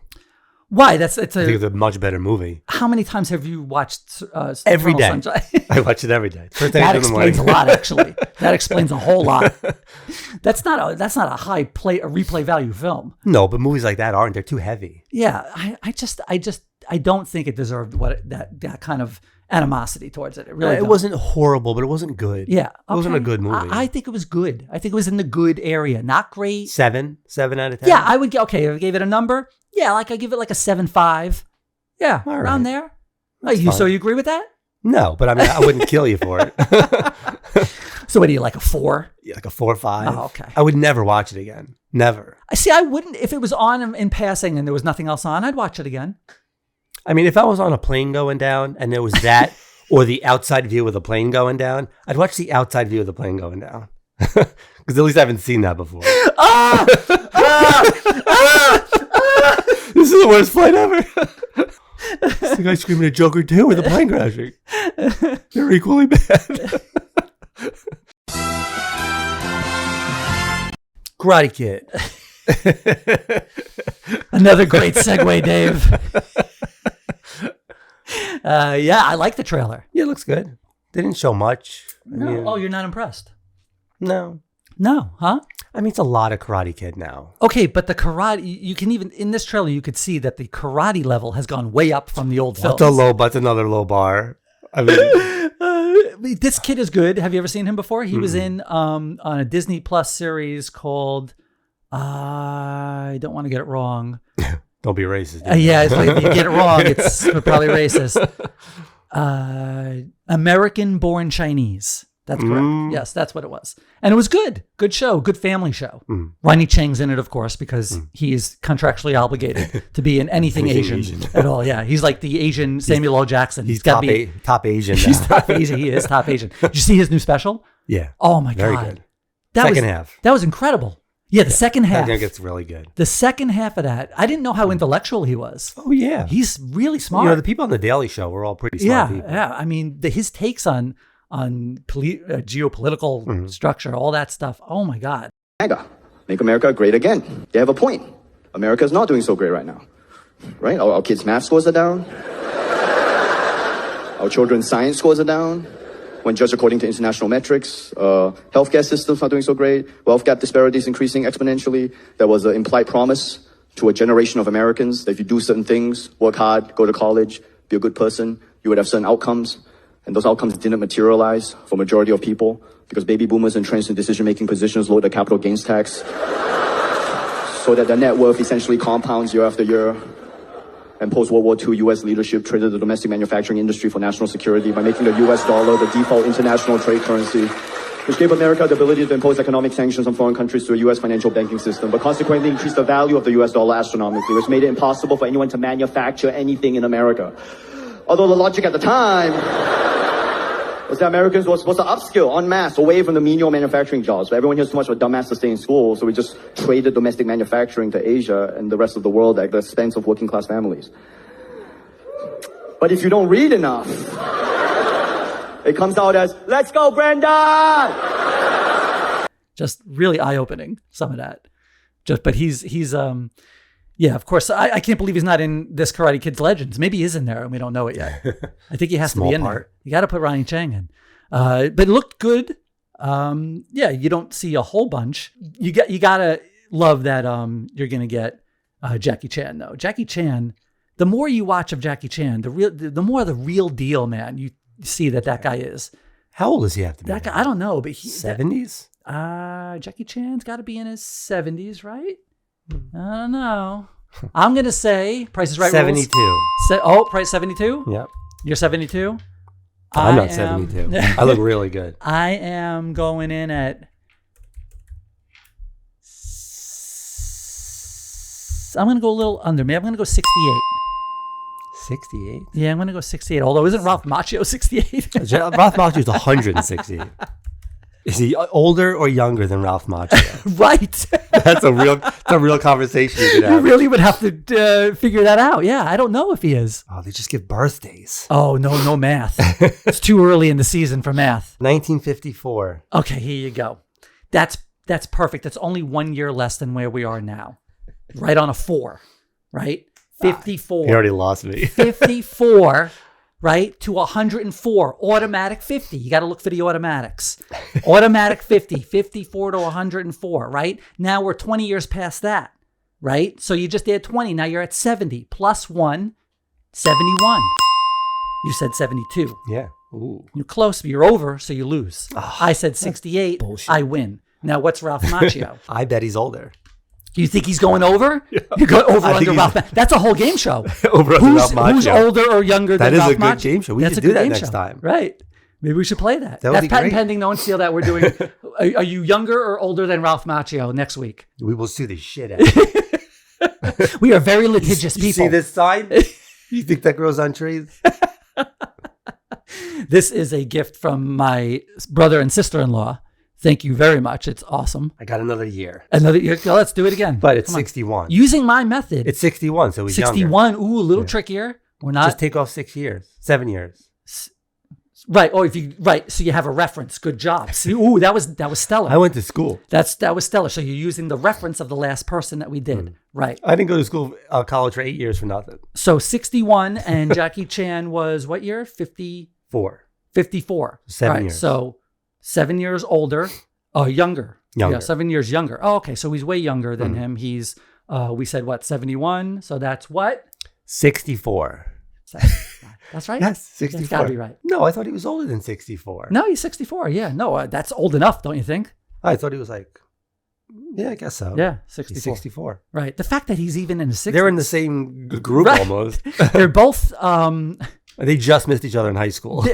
Speaker 2: Why? I
Speaker 1: think it's a much better movie.
Speaker 2: How many times have you watched
Speaker 1: every day?
Speaker 2: Sunshine?
Speaker 1: I watch it every day.
Speaker 2: That explains a lot, actually. That explains a whole lot. That's not a replay value film.
Speaker 1: No, but movies like that aren't. They're too heavy.
Speaker 2: Yeah, I don't think it deserved that kind of animosity towards it. It really
Speaker 1: it wasn't horrible, but it wasn't good.
Speaker 2: Yeah,
Speaker 1: it wasn't a good movie.
Speaker 2: I think it was good. I think it was in the good area. Not great.
Speaker 1: 7 out of 10.
Speaker 2: Yeah, I would get. Okay, if I gave it a number. Yeah, like I give it like a 7.5. Yeah, around there. So you agree with that?
Speaker 1: No, but I mean, I wouldn't kill you for it.
Speaker 2: So what do you like, a 4?
Speaker 1: Yeah, like a 4 or 5.
Speaker 2: Oh, okay.
Speaker 1: I would never watch it again. Never.
Speaker 2: I wouldn't, if it was on in passing and there was nothing else on, I'd watch it again.
Speaker 1: I mean, if I was on a plane going down and there was that or the outside view of the plane going down, I'd watch the outside view of the plane going down. Because at least I haven't seen that before. This is the worst flight ever. It's the guy screaming at Joker 2 with the plane crashing. They're equally bad. Karate Kid.
Speaker 2: Another great segue, Dave. Yeah, I like the trailer.
Speaker 1: Yeah, it looks good. They didn't show much.
Speaker 2: No. You're not impressed?
Speaker 1: No.
Speaker 2: No, huh?
Speaker 1: I mean, it's a lot of Karate Kid now.
Speaker 2: Okay, but the karate, you can even, in this trailer, you could see that the karate level has gone way up from the old films.
Speaker 1: That's another low bar. I mean,
Speaker 2: this kid is good. Have you ever seen him before? He was in on a Disney Plus series called, I don't want to get it wrong.
Speaker 1: Don't be racist.
Speaker 2: Yeah, it's like, if you get it wrong, it's probably racist. American Born Chinese. That's correct. Yes, that's what it was. And it was good. Good show. Good family show. Ronny Chieng's in it, of course, because he is contractually obligated to be in anything Asian at all. Yeah, he's like the Asian Samuel L. Jackson.
Speaker 1: He's
Speaker 2: got
Speaker 1: top,
Speaker 2: to be
Speaker 1: top Asian.
Speaker 2: He's
Speaker 1: Now.
Speaker 2: top Asian. He is top Asian. Did you see his new special?
Speaker 1: Yeah.
Speaker 2: Oh my
Speaker 1: Very
Speaker 2: God.
Speaker 1: good.
Speaker 2: Second
Speaker 1: half.
Speaker 2: That was incredible. Yeah, the second half.
Speaker 1: That gets really good.
Speaker 2: The second half of that, I didn't know how intellectual he was.
Speaker 1: Oh yeah.
Speaker 2: He's really smart.
Speaker 1: You know, the people on the Daily Show were all pretty smart people.
Speaker 2: Yeah. I mean, his takes on geopolitical structure, all that stuff. Oh my God.
Speaker 6: MAGA, make America great again. They have a point. America is not doing so great right now, right? Our kids' math scores are down. Our children's science scores are down. When judged according to international metrics, healthcare systems not doing so great. Wealth gap disparities increasing exponentially. There was an implied promise to a generation of Americans that if you do certain things, work hard, go to college, be a good person, you would have certain outcomes. And those outcomes didn't materialize for majority of people because baby boomers entrenched in decision-making positions lowered the capital gains tax so that their net worth essentially compounds year after year. And post-World War II, U.S. leadership traded the domestic manufacturing industry for national security by making the U.S. dollar the default international trade currency, which gave America the ability to impose economic sanctions on foreign countries through a U.S. financial banking system, but consequently increased the value of the U.S. dollar astronomically, which made it impossible for anyone to manufacture anything in America. Although the logic at the time was that Americans were supposed to upskill en masse away from the menial manufacturing jobs. But everyone here's too much of a dumbass to stay in school, so we just traded domestic manufacturing to Asia and the rest of the world at the expense of working class families. But if you don't read enough, it comes out as, let's go, Brandon!
Speaker 2: Just really eye-opening, some of that. But he's yeah, of course. I can't believe he's not in this Karate Kid's Legends. Maybe he is in there and we don't know it yet. I think he has to be in there. You got to put Ronny Chieng in. But it looked good. Yeah, you don't see a whole bunch. You got to love that you're going to get Jackie Chan, though. Jackie Chan, the more you watch of Jackie Chan, the more the real deal, man, you see that guy is.
Speaker 1: How old does he have to be?
Speaker 2: That guy, I don't know, but
Speaker 1: 70s?
Speaker 2: Jackie Chan's got to be in his 70s, right? I don't know. I'm going to say Price is Right
Speaker 1: 72.
Speaker 2: Rules. Price 72?
Speaker 1: Yep.
Speaker 2: You're 72?
Speaker 1: I'm not 72. I look really good.
Speaker 2: I am going in at... I'm going to go a little under. Maybe I'm going to go 68.
Speaker 1: 68?
Speaker 2: Yeah, I'm going to go 68. Although, isn't Ralph Macchio 68?
Speaker 1: Ralph Macchio is 168. Is he older or younger than Ralph Macchio?
Speaker 2: Right.
Speaker 1: That's a real conversation you could have.
Speaker 2: You really would have to figure that out. Yeah, I don't know if he is.
Speaker 1: Oh, they just give birthdays.
Speaker 2: Oh, no math. It's too early in the season for math.
Speaker 1: 1954.
Speaker 2: Okay, here you go. That's perfect. That's only 1 year less than where we are now. Right on a 4, right? 54.
Speaker 1: He already lost me.
Speaker 2: 54, right, to 104. Automatic 50. You got to look for the automatics. Automatic 50. 54 to 104, right? Now we're 20 years past that, right? So you just add 20. Now you're at 70. Plus 1, 71. You said 72.
Speaker 1: Yeah. Ooh.
Speaker 2: You're close, but you're over, so you lose.
Speaker 1: Oh,
Speaker 2: I said 68.
Speaker 1: bullshit.
Speaker 2: I win. Now what's Ralph Macchio?
Speaker 1: I bet he's older.
Speaker 2: You think he's going over? Yeah. You go over under Ralph Macchio. That's a whole game show.
Speaker 1: Over under Ralph Macchio.
Speaker 2: Who's older or younger than Ralph Macchio?
Speaker 1: That is a good game show. We should do that next time.
Speaker 2: Right. Maybe we should play that.
Speaker 1: That's
Speaker 2: patent pending. No one steal that. We're doing. Are you younger or older than Ralph Macchio next week?
Speaker 1: We will sue the shit out of you.
Speaker 2: We are very litigious people.
Speaker 1: You see this sign? You think that grows on trees?
Speaker 2: This is a gift from my brother and sister-in-law. Thank you very much. It's awesome.
Speaker 1: I got another year.
Speaker 2: Another year. Let's do it again.
Speaker 1: But it's 61.
Speaker 2: Using my method.
Speaker 1: It's 61, so he's
Speaker 2: 61.
Speaker 1: younger.
Speaker 2: Ooh, a little trickier. We're not.
Speaker 1: Just take off 6 years. 7 years.
Speaker 2: Right. Oh, so you have a reference. Good job. See, ooh, that was stellar.
Speaker 1: I went to school.
Speaker 2: That was stellar. So you're using the reference of the last person that we did. Right.
Speaker 1: I didn't go to school, college for 8 years for nothing.
Speaker 2: So 61 and Jackie Chan was what year? 54.
Speaker 1: 7
Speaker 2: right.
Speaker 1: years.
Speaker 2: So 7 years older. Oh, younger. Yeah, 7 years younger. Oh, okay. So he's way younger than him. He's, we said what, 71? So that's what?
Speaker 1: 64.
Speaker 2: That's right?
Speaker 1: Yes, 64.
Speaker 2: That's gotta be right.
Speaker 1: No, I thought he was older than 64.
Speaker 2: No, he's 64. Yeah. No, that's old enough, don't you think?
Speaker 1: I thought he was like, yeah, I guess so.
Speaker 2: Yeah, 64.
Speaker 1: He's 64.
Speaker 2: Right. The fact that he's even in his 60s.
Speaker 1: They're in the same group almost.
Speaker 2: They're both
Speaker 1: They just missed each other in high school.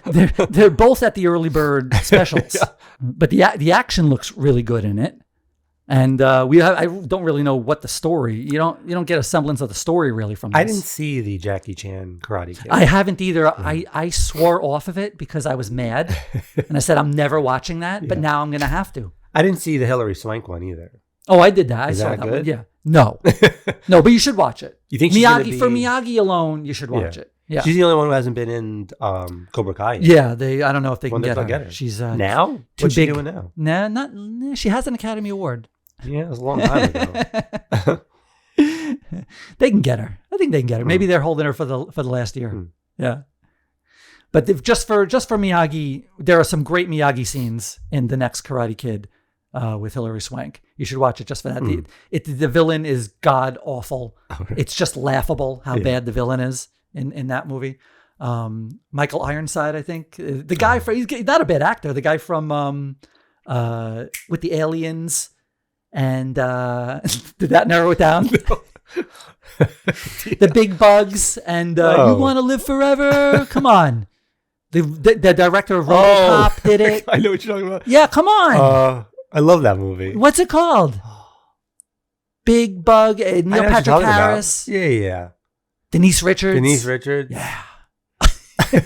Speaker 2: They're both at the early bird specials, but the action looks really good in it. And I don't really know what the story. You don't get a semblance of the story really from this.
Speaker 1: I didn't see the Jackie Chan Karate Kid.
Speaker 2: I haven't either. I swore off of it because I was mad, and I said I'm never watching that. But now I'm gonna have to.
Speaker 1: I didn't see the Hilary Swank one either.
Speaker 2: Oh, I did that. I saw
Speaker 1: that
Speaker 2: that
Speaker 1: good?
Speaker 2: one. Yeah. No, no, but you should watch it.
Speaker 1: You think she's gonna
Speaker 2: for Miyagi alone, you should watch it. Yeah,
Speaker 1: she's the only one who hasn't been in Cobra Kai yet.
Speaker 2: Yeah, I don't know if they
Speaker 1: When
Speaker 2: can
Speaker 1: they'll
Speaker 2: get her.
Speaker 1: get her.
Speaker 2: She's
Speaker 1: now.
Speaker 2: too
Speaker 1: What's she
Speaker 2: big.
Speaker 1: doing now?
Speaker 2: Nah, she has an Academy Award.
Speaker 1: Yeah, it was a long time ago.
Speaker 2: They can get her. I think they can get her. Maybe they're holding her for the last year. Yeah. But just for Miyagi, there are some great Miyagi scenes in the next Karate Kid with Hilary Swank. You should watch it just for that. The villain is god awful. It's just laughable how bad the villain is in that movie. Michael Ironside, I think, the guy he's not a bad actor. The guy from with the aliens, and did that narrow it down? The big bugs and you want to live forever? Come on. The director of RoboCop did it.
Speaker 1: I know what you're talking about.
Speaker 2: Yeah, come on.
Speaker 1: I love that movie.
Speaker 2: What's it called? Big Bug, Neil Patrick Harris.
Speaker 1: Yeah.
Speaker 2: Denise Richards.
Speaker 1: Yeah.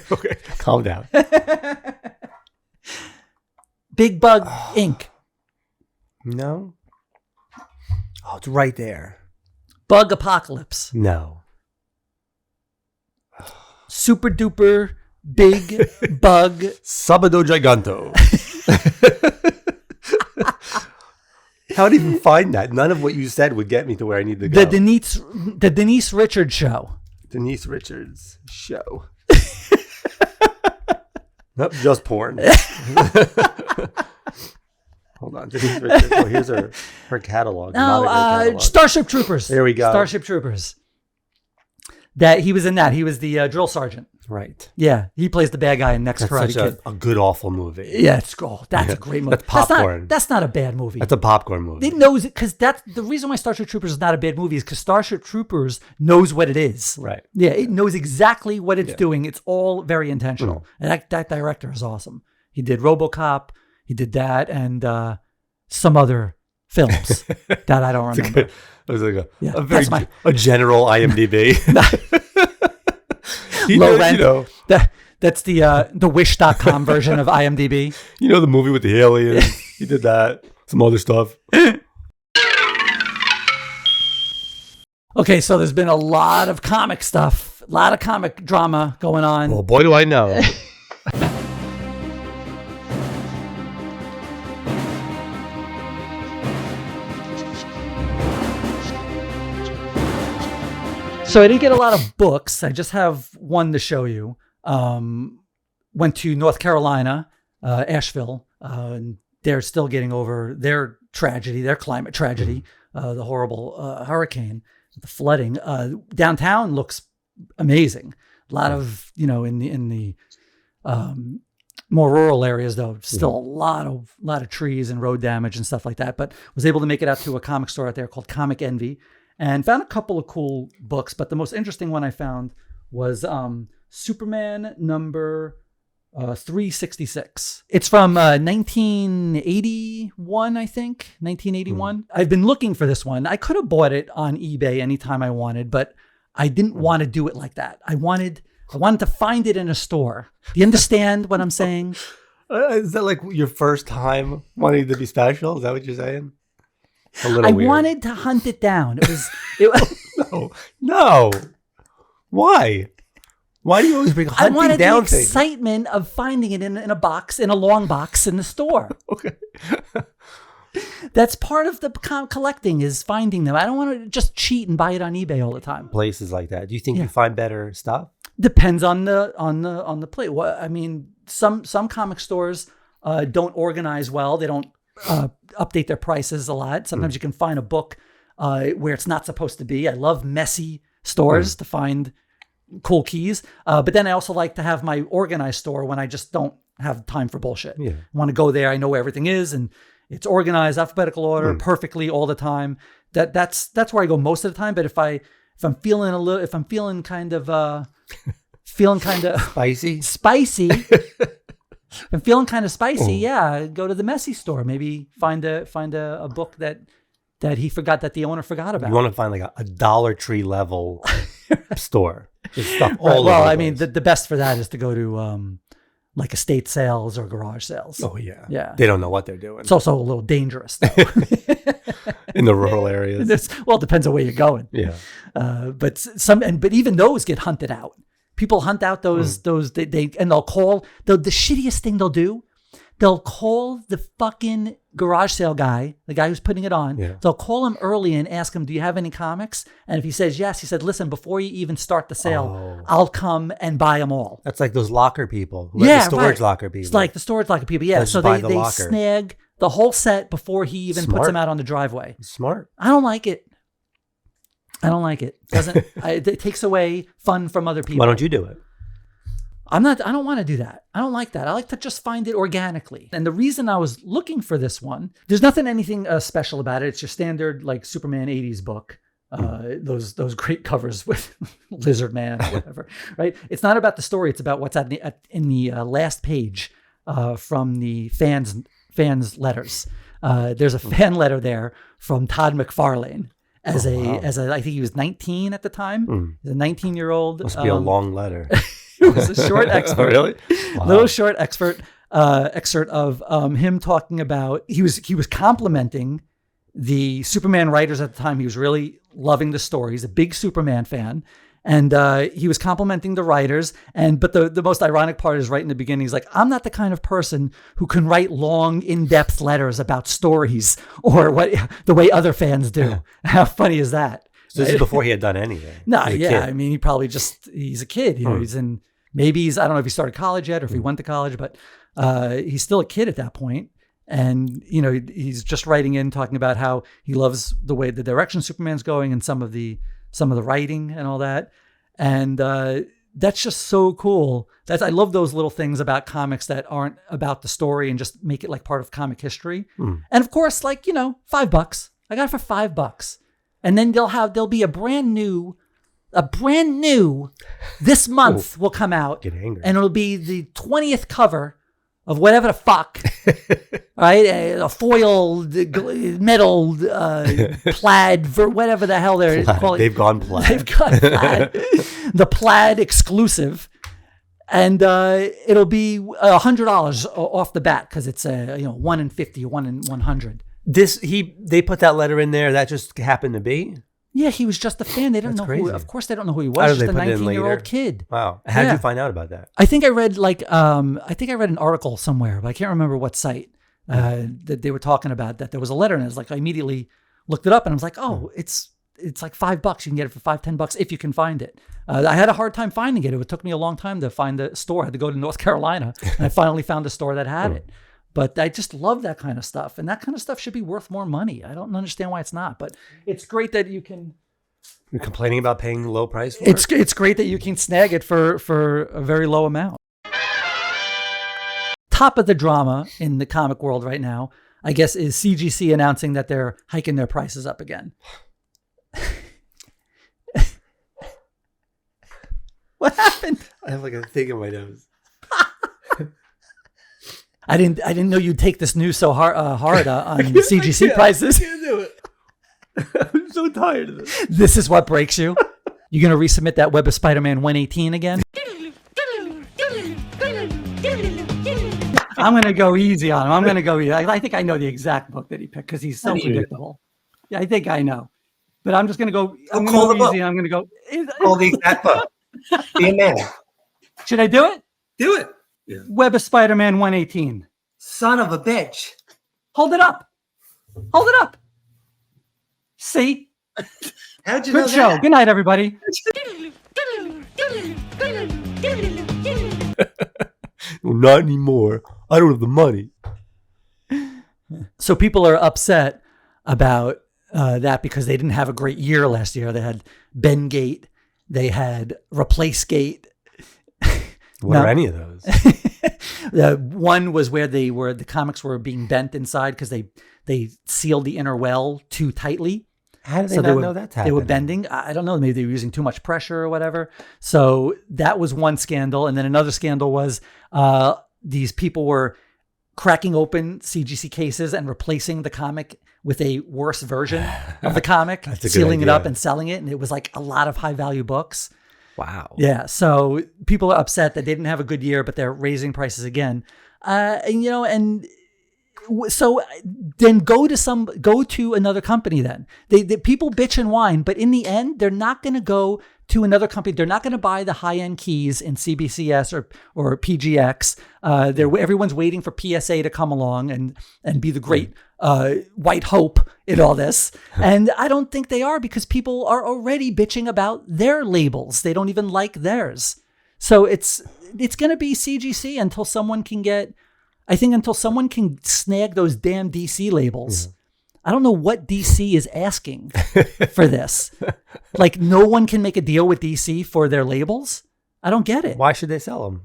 Speaker 1: Okay, calm down.
Speaker 2: Big Bug Inc.
Speaker 1: No. Oh, it's right there.
Speaker 2: Bug Apocalypse.
Speaker 1: No.
Speaker 2: Super duper big bug.
Speaker 1: Sabado Giganto. How did you even find that? None of what you said would get me to where I need to go.
Speaker 2: The Denise Richards show.
Speaker 1: Denise Richards show. Nope, just porn. Hold on, Denise Richards. Oh, here's her catalog.
Speaker 2: No, Starship Troopers.
Speaker 1: There we go.
Speaker 2: Starship Troopers. That he was in that. He was the drill sergeant.
Speaker 1: Right.
Speaker 2: Yeah, he plays the bad guy in Next Karate
Speaker 1: Such
Speaker 2: Kid.
Speaker 1: a good, awful movie.
Speaker 2: Yeah, that's a great movie.
Speaker 1: That's popcorn.
Speaker 2: That's not a bad movie.
Speaker 1: That's a popcorn movie.
Speaker 2: It knows it because that's the reason why Starship Troopers is not a bad movie is because Starship Troopers knows what it is.
Speaker 1: Right.
Speaker 2: Yeah, it knows exactly what it's doing. It's all very intentional. And that director is awesome. He did RoboCop. He did that and some other films that I don't remember.
Speaker 1: It was like a very a general IMDb.
Speaker 2: Low rent. That's the wish.com version of IMDb.
Speaker 1: You know the movie with the aliens? He did that. Some other stuff.
Speaker 2: Okay, so there's been a lot of comic stuff, a lot of comic drama going on.
Speaker 1: Well, boy, do I know.
Speaker 2: So I didn't get a lot of books. I just have one to show you. Went to North Carolina, Asheville. And they're still getting over their tragedy, their climate tragedy, the horrible hurricane, the flooding. Downtown looks amazing. A lot of, in the more rural areas, though, still a lot of trees and road damage and stuff like that. But was able to make it out to a comic store out there called Comic Envy. And found a couple of cool books, but the most interesting one I found was Superman number 366. It's from 1981, I think. 1981. I've been looking for this one. I could have bought it on eBay anytime I wanted, but I didn't want to do it like that. I wanted to find it in a store. Do you understand what I'm saying?
Speaker 1: Is that like your first time wanting to be special? Is that what you're saying? A little weird.
Speaker 2: Wanted to hunt it down. It was
Speaker 1: No. Why? Why do you always bring hunting
Speaker 2: I wanted
Speaker 1: down
Speaker 2: the
Speaker 1: things?
Speaker 2: excitement of finding it in a box, in a long box in the store.
Speaker 1: Okay.
Speaker 2: That's part of the collecting is finding them. I don't want to just cheat and buy it on eBay all the time.
Speaker 1: Places like that. Do you think you find better stuff?
Speaker 2: Depends on the plate. Well, I mean, some comic stores don't organize well. They don't update their prices a lot. Sometimes you can find a book where it's not supposed to be. I love messy stores to find cool keys. But then I also like to have my organized store when I just don't have time for bullshit. Yeah. I want to go there. I know where everything is and it's organized, alphabetical order, perfectly all the time. That's where I go most of the time. But if I'm feeling kind of feeling kind of
Speaker 1: Spicy.
Speaker 2: I'm feeling kind of spicy. Yeah, go to the messy store. Maybe find a book that he forgot, that the owner forgot about.
Speaker 1: You want to find like a Dollar Tree level store. Just stuff all
Speaker 2: Right.
Speaker 1: over
Speaker 2: Well,
Speaker 1: the
Speaker 2: I mean,
Speaker 1: place.
Speaker 2: the best for that is to go to like estate sales or garage sales.
Speaker 1: Oh yeah.
Speaker 2: Yeah.
Speaker 1: They don't know what they're doing
Speaker 2: It's also a little dangerous, though.
Speaker 1: in the rural areas.
Speaker 2: Well, it depends on where you're going.
Speaker 1: Yeah.
Speaker 2: But even those get hunted out. People hunt out those and they'll call the shittiest thing they'll do. They'll call the fucking garage sale guy, the guy who's putting it on.
Speaker 1: Yeah.
Speaker 2: They'll call him early and ask him, "Do you have any comics?" And if he says yes, he said, "Listen, before you even start the sale, I'll come and buy them all."
Speaker 1: That's like those locker people.
Speaker 2: Yeah,
Speaker 1: the storage
Speaker 2: right.
Speaker 1: locker people.
Speaker 2: It's like the storage locker people. Yeah,
Speaker 1: They'll
Speaker 2: so
Speaker 1: just buy
Speaker 2: they
Speaker 1: the locker.
Speaker 2: snag the whole set before he even puts
Speaker 1: Smart.
Speaker 2: them out on the driveway.
Speaker 1: Smart.
Speaker 2: I don't like it. It takes away fun from other people.
Speaker 1: Why don't you do it?
Speaker 2: I don't want to do that. I don't like that. I like to just find it organically. And the reason I was looking for this one, there's anything special about it. It's your standard like Superman 80s book. Those great covers with Lizard Man or whatever, right? It's not about the story. It's about what's in the last page from the fans letters. There's a fan letter there from Todd Mcfarlane as I think he was 19 at the time. He's a 19-year-old.
Speaker 1: Must be a long letter.
Speaker 2: It was a short excerpt.
Speaker 1: Really? Wow.
Speaker 2: Little short excerpt of him talking about he was complimenting the Superman writers at the time. He was really loving the story. He's a big Superman fan. And he was complimenting the writers. But the most ironic part is right in the beginning. He's like, "I'm not the kind of person who can write long, in-depth letters about stories or the way other fans do." How funny is that?
Speaker 1: So this is before he had done anything.
Speaker 2: No,
Speaker 1: As a
Speaker 2: yeah.
Speaker 1: kid.
Speaker 2: I mean, he's a kid. You know, I don't know if he started college yet or if he went to college, but he's still a kid at that point. And, you know, he's just writing in, talking about how he loves the direction Superman's going and some of the writing and all that. And that's just so cool. I love those little things about comics that aren't about the story and just make it like part of comic history. And of course, like, you know, $5. I got it for $5. And then there'll be a brand new this month will come out.
Speaker 1: Get angry.
Speaker 2: And it'll be the 20th cover of whatever the fuck, right? A foil, metal, plaid, whatever the hell they're calling.
Speaker 1: They've gone plaid.
Speaker 2: They've gone plaid. The plaid exclusive. And it'll be $100 off the bat because it's 1 in 50, 1 in 100.
Speaker 1: They put that letter in there. That just happened to be.
Speaker 2: Yeah, he was just a fan. They didn't
Speaker 1: That's
Speaker 2: know who.
Speaker 1: crazy.
Speaker 2: Of course, they don't know who he
Speaker 1: How
Speaker 2: was.
Speaker 1: did
Speaker 2: Just
Speaker 1: they
Speaker 2: a
Speaker 1: put it in
Speaker 2: 19-year-old
Speaker 1: later?
Speaker 2: kid.
Speaker 1: Wow. How did
Speaker 2: Yeah.
Speaker 1: you find out about that?
Speaker 2: I think I read an article somewhere, but I can't remember what site that they were talking about that there was a letter, and I was like, I immediately looked it up, and I was like, oh, it's like $5. You can get it for $10 if you can find it. I had a hard time finding it. It took me a long time to find the store. I had to go to North Carolina, and I finally found a store that had it. But I just love that kind of stuff, and that kind of stuff should be worth more money. I don't understand why it's not, but it's great that you can.
Speaker 1: You're complaining about paying low price for it?
Speaker 2: It's great that you can snag it for a very low amount. Top of the drama in the comic world right now, I guess, is CGC announcing that they're hiking their prices up again. What happened?
Speaker 1: I have like a thing in my nose.
Speaker 2: I didn't know you'd take this news so hard on CGC prices.
Speaker 1: I can't do it. I'm so tired of this.
Speaker 2: This is what breaks you. You're gonna resubmit that Web of Spider-Man 118 again? I'm gonna go easy on him. I'm gonna go easy. I think I know the exact book that he picked because he's so predictable. Yeah, I think I know. But I'm just gonna go. I'm gonna go easy. I'm gonna go.
Speaker 7: Call the exact book. Be a man.
Speaker 2: Should I do it?
Speaker 7: Do it. Yeah.
Speaker 2: Web of Spider-Man 118.
Speaker 7: Son of a bitch.
Speaker 2: Hold it up. Hold it up. See?
Speaker 7: How'd you know
Speaker 2: Good show.
Speaker 7: that?
Speaker 2: Good night, everybody.
Speaker 1: Well, not anymore. I don't have the money.
Speaker 2: So people are upset about that because they didn't have a great year last year. They had Ben Gate. They had Replace Gate.
Speaker 1: What are any of those?
Speaker 2: One was where the comics were being bent inside because they sealed the inner well too tightly.
Speaker 1: How did they
Speaker 2: So
Speaker 1: not know that's happening?
Speaker 2: They were bending. I don't know. Maybe they were using too much pressure or whatever. So that was one scandal. And then another scandal was these people were cracking open CGC cases and replacing the comic with a worse version of the comic, sealing it up and selling it. And it was like a lot of high value books.
Speaker 1: Wow.
Speaker 2: Yeah. So people are upset that they didn't have a good year, but they're raising prices again. So then go to another company then. They people bitch and whine, but in the end, they're not going to go to another company. They're not going to buy the high-end keys in CBCS or PGX. Everyone's waiting for PSA to come along and be the great white hope in all this. And I don't think they are, because people are already bitching about their labels. They don't even like theirs. So it's going to be CGC until someone can snag those damn DC labels. I don't know what DC is asking for this. Like, no one can make a deal with DC for their labels. I don't get it.
Speaker 1: Why should they sell them?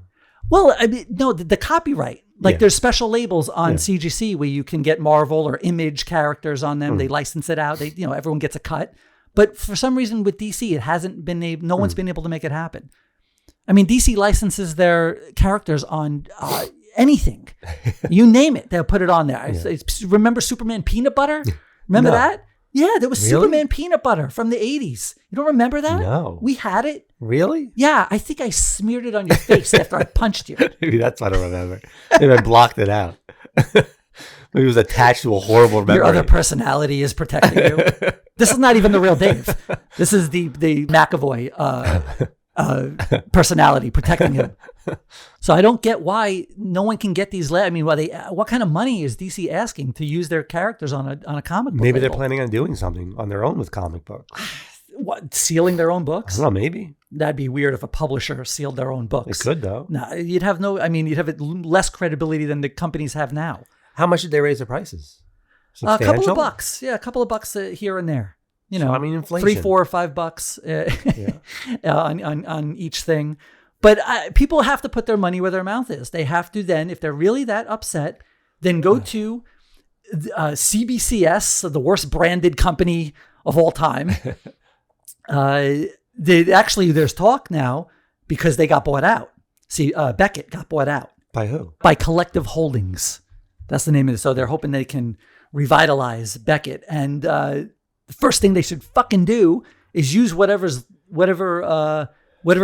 Speaker 2: Well, I mean, no, the copyright. Like, there's special labels on CGC where you can get Marvel or Image characters on them. They license it out. Everyone gets a cut. But for some reason with DC, it hasn't been able. No one's been able to make it happen. I mean, DC licenses their characters on anything. You name it, they'll put it on there. Remember Superman Peanut Butter? Remember that? Yeah, there was Superman Peanut Butter from the 80s. You don't remember that?
Speaker 1: No.
Speaker 2: We had it.
Speaker 1: Really?
Speaker 2: Yeah, I think I smeared it on your face after I punched you.
Speaker 1: Maybe that's what I don't remember. Maybe I blocked it out. Maybe it was attached to a horrible memory.
Speaker 2: Your other personality is protecting you. This is not even the real Dave. This is the McAvoy personality protecting him. So I don't get why no one can get these. I mean, what kind of money is DC asking to use their characters on a comic book?
Speaker 1: Maybe
Speaker 2: label?
Speaker 1: they're planning on doing something on their own with comic books.
Speaker 2: What, sealing their own books?
Speaker 1: I don't know, maybe.
Speaker 2: That'd be weird if a publisher sealed their own books.
Speaker 1: They could, though.
Speaker 2: No, you'd have less credibility than the companies have now.
Speaker 1: How much did they raise the prices?
Speaker 2: A couple of bucks. Yeah, a couple of bucks here and there.
Speaker 1: Inflation.
Speaker 2: $3, $4, or $5 on each thing. But people have to put their money where their mouth is. They have to then, if they're really that upset, then go to CBCS, the worst branded company of all time. There's talk now because they got bought out. Beckett got bought out.
Speaker 1: By who?
Speaker 2: By Collective Holdings. That's the name of it. So they're hoping they can revitalize Beckett. And the first thing they should fucking do is use whatever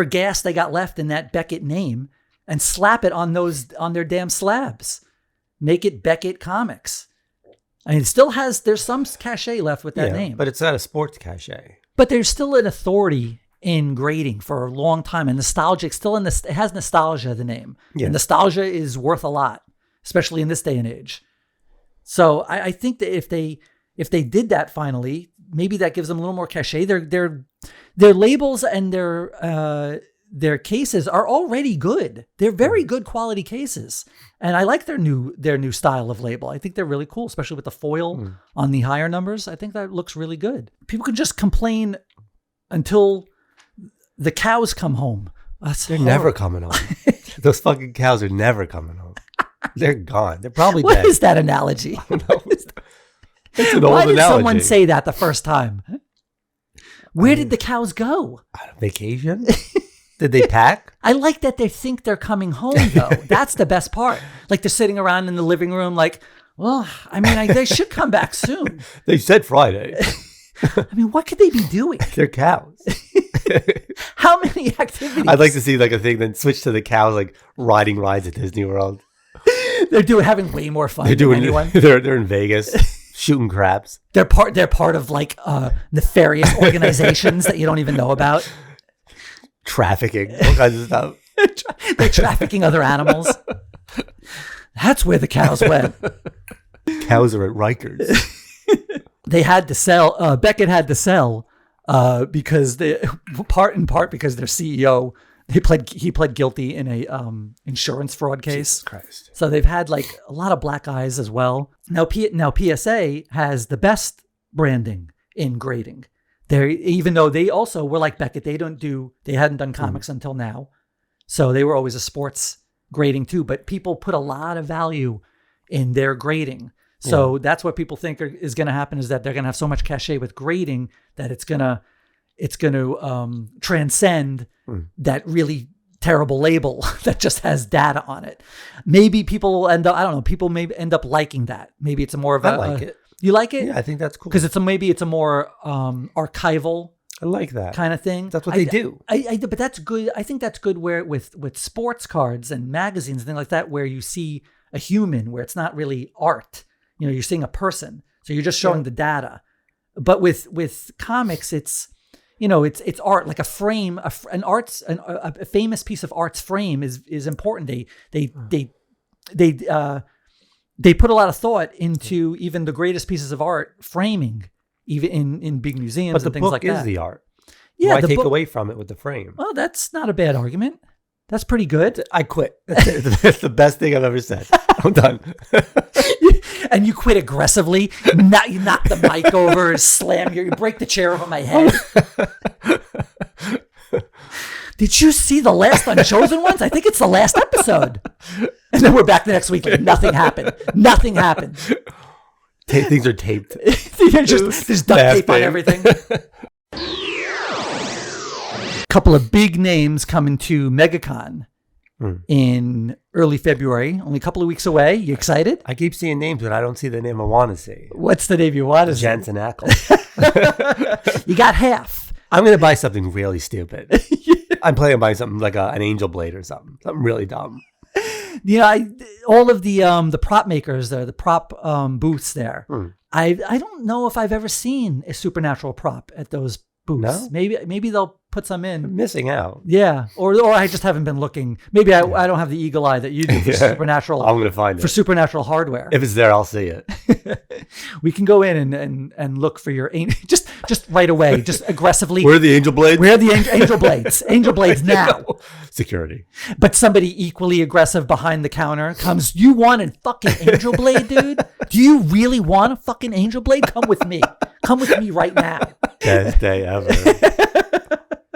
Speaker 2: gas they got left in that Beckett name and slap it on their damn slabs. Make it Beckett Comics. I mean, there's some cachet left with that name.
Speaker 1: But it's not a sports cachet.
Speaker 2: But there's still an authority in grading for a long time, and nostalgic it has nostalgia, the name. Yeah. And nostalgia is worth a lot, especially in this day and age. So I think that if they did that finally, maybe that gives them a little more cachet. Their labels and their cases are already good. They're very good quality cases, and I like their new style of label. I think they're really cool, especially with the foil on the higher numbers. I think that looks really good. People can just complain until the cows come home.
Speaker 1: They're never coming home. Those fucking cows are never coming home. They're gone. They're probably dead.
Speaker 2: What is that analogy?
Speaker 1: I don't know. It's an old
Speaker 2: Why did
Speaker 1: analogy.
Speaker 2: someone say that the first time? Where did the cows go?
Speaker 1: Vacation? Did they pack?
Speaker 2: I like that they think they're coming home, though. That's the best part. Like, they're sitting around in the living room like, well, I mean, they should come back soon.
Speaker 1: They said Friday.
Speaker 2: I mean, what could they be doing?
Speaker 1: They're cows.
Speaker 2: How many activities?
Speaker 1: I'd like to see like a thing then switch to the cows like riding rides at Disney World.
Speaker 2: They're having way more fun than anyone.
Speaker 1: They're in Vegas shooting craps.
Speaker 2: They're part of like nefarious organizations that you don't even know about.
Speaker 1: Trafficking, all kinds of stuff.
Speaker 2: They're trafficking other animals. That's where the cows went.
Speaker 1: Cows are at Rikers.
Speaker 2: They had to sell. Beckett had to sell because in part because their CEO he pled guilty in a insurance fraud case.
Speaker 1: Jesus Christ.
Speaker 2: So they've had like a lot of black eyes as well. Now PSA has the best branding in grading. Even though they also were like Beckett, they hadn't done comics until now. So they were always a sports grading too, but people put a lot of value in their grading. So that's what people think is going to happen, is that they're going to have so much cachet with grading that it's going to transcend that really terrible label that just has data on it. Maybe people will end up, I don't know, people may end up liking that. Maybe it's a more of
Speaker 1: I like it.
Speaker 2: You like it?
Speaker 1: Yeah, I think that's cool.
Speaker 2: Because maybe it's a more archival
Speaker 1: I like that
Speaker 2: kind of thing.
Speaker 1: That's what they do.
Speaker 2: But that's good. I think that's good where with sports cards and magazines and things like that, where you see a human, where it's not really art. You're seeing a person, so you're just showing the data. But with comics, it's art, like a frame, a famous piece of art's frame is important. They put a lot of thought into even the greatest pieces of art framing, even in big museums and things like that.
Speaker 1: But the book is the art.
Speaker 2: Yeah,
Speaker 1: Why take away from it with the frame?
Speaker 2: Well, that's not a bad argument. That's pretty good.
Speaker 1: I quit. That's the best thing I've ever said. I'm done.
Speaker 2: And you quit aggressively. You knock the mic over, you break the chair over my head. Did you see the last Unchosen Ones? I think it's the last episode. And then we're back the next week. Like nothing happened. Nothing happened.
Speaker 1: Things are taped.
Speaker 2: There's duct tape on everything. Couple of big names coming to Megacon in early February. Only a couple of weeks away. You excited?
Speaker 1: I keep seeing names, but I don't see the name I want to see.
Speaker 2: What's the name you want to see?
Speaker 1: Jensen Ackles.
Speaker 2: You got half.
Speaker 1: I'm going to buy something really stupid. I'm planning on buying something like an Angel Blade or something really dumb.
Speaker 2: All of the prop makers there, the prop booths there. I don't know if I've ever seen a supernatural prop at those booths.
Speaker 1: No?
Speaker 2: Maybe they'll put some in.
Speaker 1: I'm missing out.
Speaker 2: Yeah, or I just haven't been looking. Maybe I don't have the eagle eye that you do for supernatural.
Speaker 1: I'm gonna find it
Speaker 2: for supernatural hardware.
Speaker 1: If it's there, I'll see it.
Speaker 2: We can go in and look for your just right away, just aggressively.
Speaker 1: Where are the Angel Blades?
Speaker 2: Where are the Angel Blades? Angel Blades now.
Speaker 1: Security.
Speaker 2: But somebody equally aggressive behind the counter comes. You want a fucking Angel Blade, dude? Do you really want a fucking Angel Blade? Come with me. Come with me right now.
Speaker 1: Best day ever.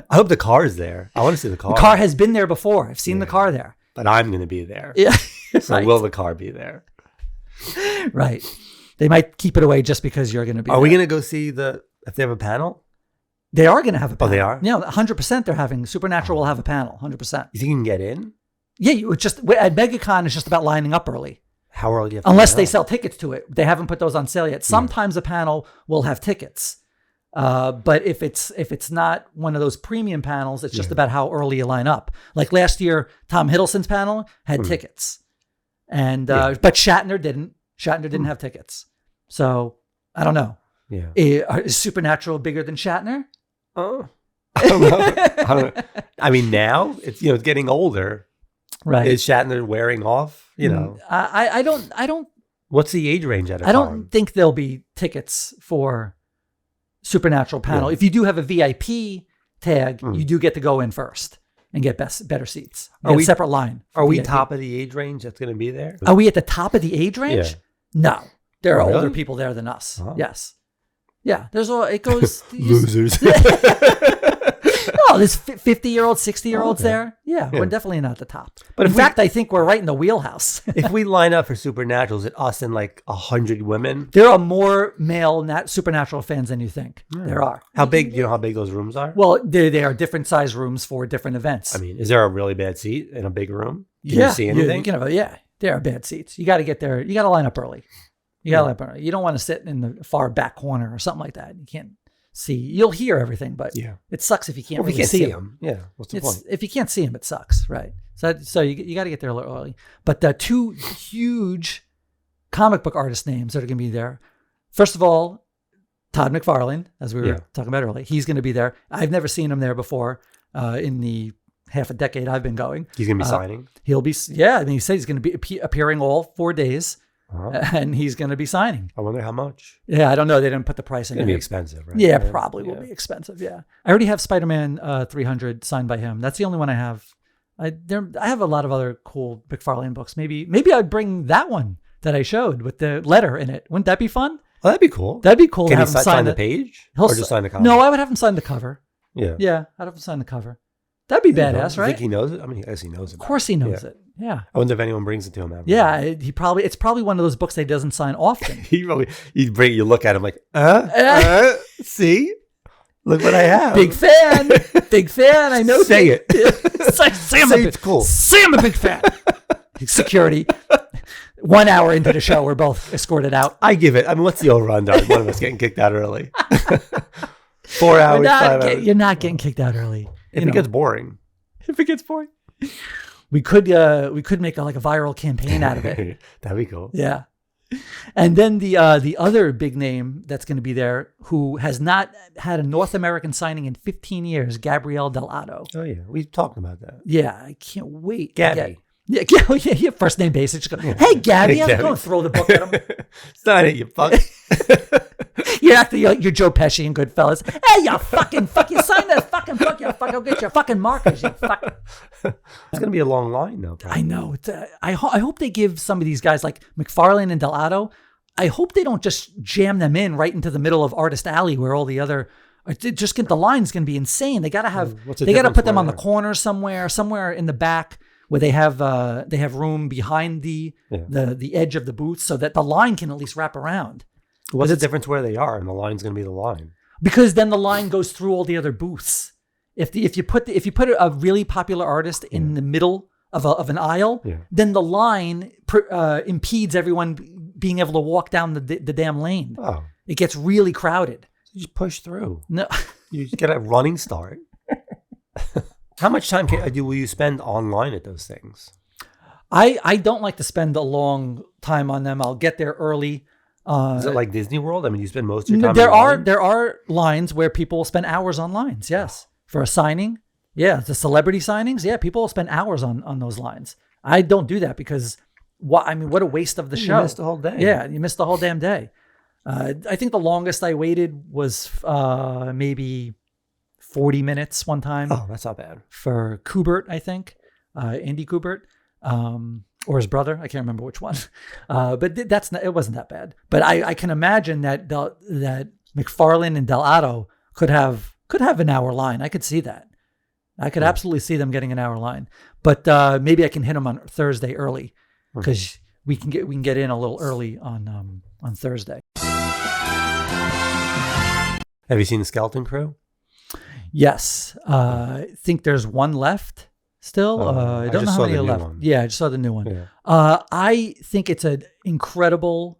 Speaker 1: I hope the car is there. I want to see the car.
Speaker 2: The car has been there before. I've seen the car there.
Speaker 1: But I'm going to be there.
Speaker 2: Yeah.
Speaker 1: So will the car be there?
Speaker 2: Right. They might keep it away just because you're going to be
Speaker 1: Are
Speaker 2: there.
Speaker 1: we going to go see if they have a panel?
Speaker 2: They are going to have a panel.
Speaker 1: Oh, they are?
Speaker 2: Yeah, 100% they're having. Supernatural will have a panel, 100%.
Speaker 1: You think you can get in?
Speaker 2: Yeah, at Megacon, it's just about lining up early.
Speaker 1: How early do you have to
Speaker 2: Unless
Speaker 1: line
Speaker 2: they
Speaker 1: up?
Speaker 2: sell tickets to it. They haven't put those on sale yet. Sometimes a panel will have tickets. But if it's not one of those premium panels, it's just about how early you line up. Like last year, Tom Hiddleston's panel had tickets, and but Shatner didn't. Shatner didn't have tickets. So I don't know.
Speaker 1: Yeah.
Speaker 2: Is Supernatural bigger than Shatner?
Speaker 1: Oh, I don't know. I mean, now it's getting older.
Speaker 2: Right.
Speaker 1: Is Shatner wearing off?
Speaker 2: I don't.
Speaker 1: What's the age range at a
Speaker 2: I don't
Speaker 1: con?
Speaker 2: think there'll be tickets for Supernatural panel.
Speaker 1: Yeah.
Speaker 2: If you do have a VIP tag, you do get to go in first and get better seats. You get a separate line.
Speaker 1: Are we
Speaker 2: VIP.
Speaker 1: top of the age range that's going to be there?
Speaker 2: Are we at the top of the age range?
Speaker 1: Yeah.
Speaker 2: No, there are
Speaker 1: Oh, really?
Speaker 2: older people there than us.
Speaker 1: Oh.
Speaker 2: Yes. Yeah. It goes.
Speaker 1: Losers.
Speaker 2: No, there's 50-year-olds, 60-year-olds there. Yeah, we're definitely not at the top. But in fact, I think we're right in the wheelhouse.
Speaker 1: If we line up for Supernatural, is it us and like 100 women?
Speaker 2: There are more male Supernatural fans than you think. There are.
Speaker 1: How big? Do you know how big those rooms are?
Speaker 2: Well, they are different size rooms for different events.
Speaker 1: I mean, is there a really bad seat in a big room? Can
Speaker 2: yeah,
Speaker 1: you see anything?
Speaker 2: There are bad seats. You got to get there. You got to line up early. You don't want to sit in the far back corner or something like that. You can't see. You'll hear everything, but it sucks if you can't really see them.
Speaker 1: Yeah, what's the point?
Speaker 2: If you can't see them, it sucks, right? So you got to get there a little early. But the two huge comic book artist names that are going to be there. First of all, Todd McFarlane, as we were talking about earlier, he's going to be there. I've never seen him there before in the half a decade I've been going.
Speaker 1: He's going to be signing?
Speaker 2: He'll be, I mean, he said he's going to be appearing all 4 days. And he's going to be signing.
Speaker 1: I wonder how much.
Speaker 2: Yeah, I don't know. They didn't put the price in.
Speaker 1: It's going to be expensive, right?
Speaker 2: Yeah, probably will be expensive. Yeah, I already have Spider-Man 300 signed by him. That's the only one I have. I have a lot of other cool Mcfarlane books. Maybe I'd bring that one that I showed with the letter in it. Wouldn't that be fun?
Speaker 1: Oh, that'd be cool.
Speaker 2: That'd be cool.
Speaker 1: Can
Speaker 2: to
Speaker 1: he
Speaker 2: have him
Speaker 1: sign the page? Or just sign the cover?
Speaker 2: No, I would have him sign the cover.
Speaker 1: Yeah.
Speaker 2: Yeah, I'd have him sign the cover. That'd be
Speaker 1: You know,
Speaker 2: badass,
Speaker 1: you
Speaker 2: right?
Speaker 1: think he knows it? I mean, I guess he knows it.
Speaker 2: Of course he knows it. Yeah.
Speaker 1: I wonder if anyone brings it to him. Ever.
Speaker 2: Yeah, it's probably one of those books that he doesn't sign often.
Speaker 1: You look at him like, see? Look what I have.
Speaker 2: Big fan. Big fan. I know.
Speaker 1: Say it.
Speaker 2: Say
Speaker 1: it's cool.
Speaker 2: Say I'm a big fan. Security. 1 hour into the show, we're both escorted out.
Speaker 1: I give it. I mean, what's the over-under? One of us getting kicked out early. 4 hours, 5 hours.
Speaker 2: You're not getting kicked out early.
Speaker 1: If it gets boring.
Speaker 2: If it gets boring. We could make a viral campaign out of it.
Speaker 1: That'd be cool.
Speaker 2: Yeah. And then the other big name that's going to be there, who has not had a North American signing in 15 years, Gabrielle Dell'Otto.
Speaker 1: Oh yeah, we talked about that.
Speaker 2: Yeah, I can't wait.
Speaker 1: Gabby.
Speaker 2: Yeah, first name basis. Just go, hey, Gabby, I'm going to throw the book at him.
Speaker 1: It's not it, you fuck.
Speaker 2: You're acting like you're Joe Pesci in Goodfellas. Hey, you fuck, you sign that fucking book, you fuck, go get your fucking markers, you fuck.
Speaker 1: It's going to be a long line, though. Probably.
Speaker 2: I know. I hope they give some of these guys like Mcfarlane and Dell'Otto, I hope they don't just jam them in right into the middle of Artist Alley where all the other, the line's going to be insane. They got to have, they got to put them on the corner somewhere in the back where they have room behind the edge of the booth so that the line can at least wrap around.
Speaker 1: What's the difference where they are, and the line's going to be the line?
Speaker 2: Because then the line goes through all the other booths. If you put a really popular artist in the middle of an aisle, then the line impedes everyone being able to walk down the damn lane.
Speaker 1: Oh,
Speaker 2: it gets really crowded.
Speaker 1: So you just push through.
Speaker 2: No,
Speaker 1: you just get a running start. How much time will you spend online at those things?
Speaker 2: I don't like to spend a long time on them. I'll get there early.
Speaker 1: Is it like Disney World? I mean, you spend most of your time
Speaker 2: There are lines where people will spend hours on lines, yes. For a signing. Yeah, the celebrity signings. Yeah, people will spend hours on those lines. I don't do that because what a waste of the show.
Speaker 1: You missed the whole day.
Speaker 2: Yeah, you missed the whole damn day. I think the longest I waited was maybe 40 minutes one time.
Speaker 1: Oh, that's not bad.
Speaker 2: For Kubert, I think. Andy Kubert. Or his brother, I can't remember which one, but it wasn't that bad. But I can imagine that Mcfarlane and Dell'Otto could have an hour line. I could see that. I could absolutely see them getting an hour line. But maybe I can hit them on Thursday early because we can get in a little early on Thursday.
Speaker 1: Have you seen the Skeleton Crew?
Speaker 2: Yes, I think there's one left. Still, I don't know how many are left. Yeah, I just saw the new one.
Speaker 1: Yeah.
Speaker 2: I think it's an incredible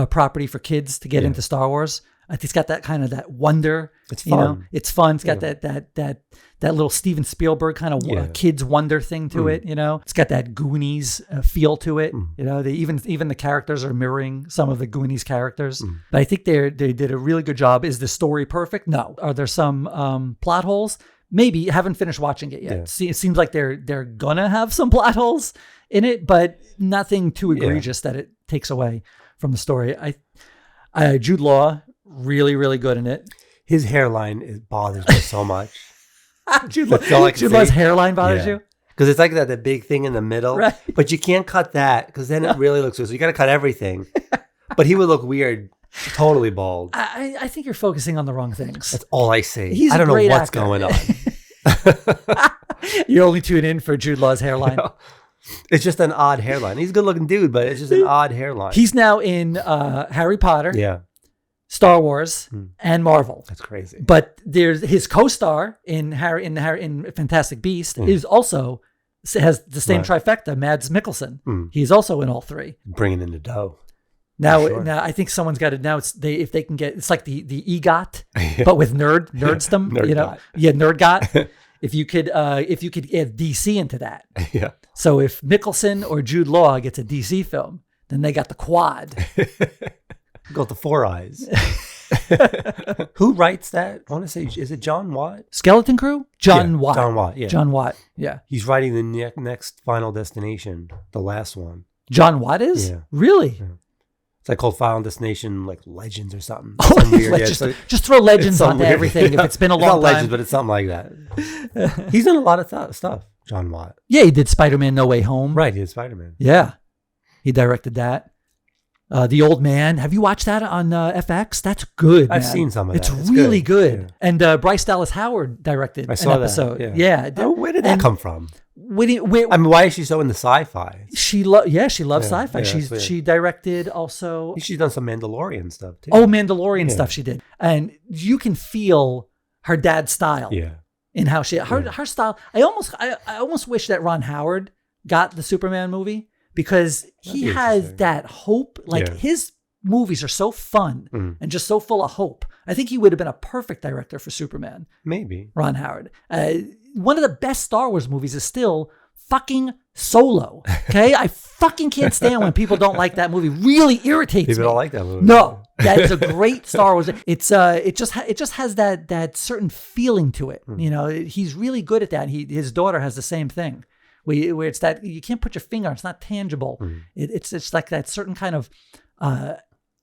Speaker 2: property for kids to get into Star Wars. I think it's got that wonder.
Speaker 1: It's fun.
Speaker 2: It's fun. It's got that little Steven Spielberg kind of kids wonder thing to it. It's got that Goonies feel to it. They even the characters are mirroring some of the Goonies characters. But I think they did a really good job. Is the story perfect? No. Are there some plot holes? Maybe. Haven't finished watching it yet. It seems like they're gonna have some plot holes in it, but nothing too egregious that it takes away from the story. Jude Law, really, really good in it.
Speaker 1: His hairline bothers me so much.
Speaker 2: Jude Law's hairline bothers you?
Speaker 1: Because it's like that big thing in the middle,
Speaker 2: right.
Speaker 1: But you can't cut that because then it really looks weird. So you got to cut everything. But he would look weird. Totally bald.
Speaker 2: I think you're focusing on the wrong things.
Speaker 1: That's all I see.
Speaker 2: He's
Speaker 1: I don't know what's
Speaker 2: actor.
Speaker 1: going on.
Speaker 2: You only tune in for Jude Law's hairline.
Speaker 1: No. It's just an odd hairline. He's a good looking dude, but it's just an odd hairline.
Speaker 2: He's now in Harry Potter, Star Wars, and Marvel.
Speaker 1: That's crazy.
Speaker 2: But there's his co-star in Fantastic Beast is also has the same trifecta, Mads Mikkelsen. He's also in all three.
Speaker 1: Bringing in the dough.
Speaker 2: Now I think someone's got it. Now if they can get, it's like the EGOT, but with nerdsdom. Nerdgot. If you could add DC into that.
Speaker 1: Yeah.
Speaker 2: So if Mikkelsen or Jude Law gets a DC film, then they got the quad.
Speaker 1: Go with the Four Eyes. Who writes that? I want to say, is it John Watt?
Speaker 2: Skeleton Crew? John Watt.
Speaker 1: John Watt. Yeah.
Speaker 2: John Watt. Yeah.
Speaker 1: He's writing the next Final Destination, the last one.
Speaker 2: John Watt is?
Speaker 1: Yeah.
Speaker 2: Really?
Speaker 1: Yeah. It's like called Final Destination, like Legends or something.
Speaker 2: Oh, weird. Just throw Legends onto everything. If it's been a long time.
Speaker 1: Legends, but it's something like that. He's done a lot of stuff, John Watt.
Speaker 2: Yeah, he did Spider-Man No Way Home.
Speaker 1: Right, he did Spider-Man.
Speaker 2: Yeah. He directed that. The Old Man. Have you watched that on FX? That's good.
Speaker 1: I've
Speaker 2: man.
Speaker 1: seen some of
Speaker 2: It's
Speaker 1: that. It's
Speaker 2: really
Speaker 1: good.
Speaker 2: good. And Bryce Dallas Howard directed
Speaker 1: I saw
Speaker 2: an episode.
Speaker 1: that.
Speaker 2: Yeah.
Speaker 1: Oh, where did that come from?
Speaker 2: Where,
Speaker 1: I mean, why is she so into sci-fi?
Speaker 2: she loves sci-fi.
Speaker 1: yeah, that's weird.
Speaker 2: She directed also.
Speaker 1: She's done some Mandalorian stuff too.
Speaker 2: Oh, Mandalorian stuff she did, and you can feel her dad's style.
Speaker 1: Yeah.
Speaker 2: In how her style. I almost wish that Ron Howard got the Superman movie because he has that hope. Like his movies are so fun and just so full of hope. I think he would have been a perfect director for Superman.
Speaker 1: Maybe.
Speaker 2: Ron Howard. One of the best Star Wars movies is still fucking Solo. Okay, I fucking can't stand when people don't like that movie. Really irritates me.
Speaker 1: People don't like that movie.
Speaker 2: No, that is a great Star Wars. It's it just has that certain feeling to it. You know, he's really good at that. His daughter has the same thing. Where it's that you can't put your finger on. It's not tangible. It's like that certain kind of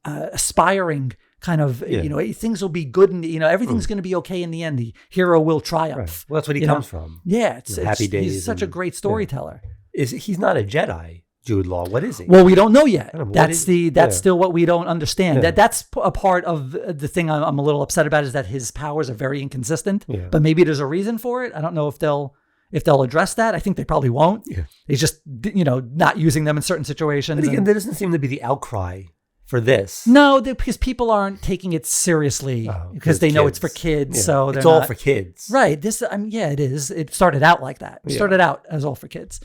Speaker 2: aspiring kind of, you know, things will be good and, you know, everything's going to be okay in the end. The hero will triumph.
Speaker 1: Right. Well, that's what he comes from.
Speaker 2: Yeah. It's
Speaker 1: Happy Days.
Speaker 2: He's such a great storyteller.
Speaker 1: He's not a Jedi, Jude Law. What is he?
Speaker 2: Well, we don't know yet. That's
Speaker 1: that's
Speaker 2: still what we don't understand. That's a part of the thing I'm a little upset about is that his powers are very inconsistent, but maybe there's a reason for it. I don't know if they'll address that. I think they probably won't. Yeah. He's just, you know, not using them in certain situations.
Speaker 1: But again, there doesn't seem to be the outcry for this.
Speaker 2: No, because people aren't taking it seriously because they know it's for kids. Yeah. So
Speaker 1: it's all for kids.
Speaker 2: Right. This, it is. It started out like that. It started out as all for kids.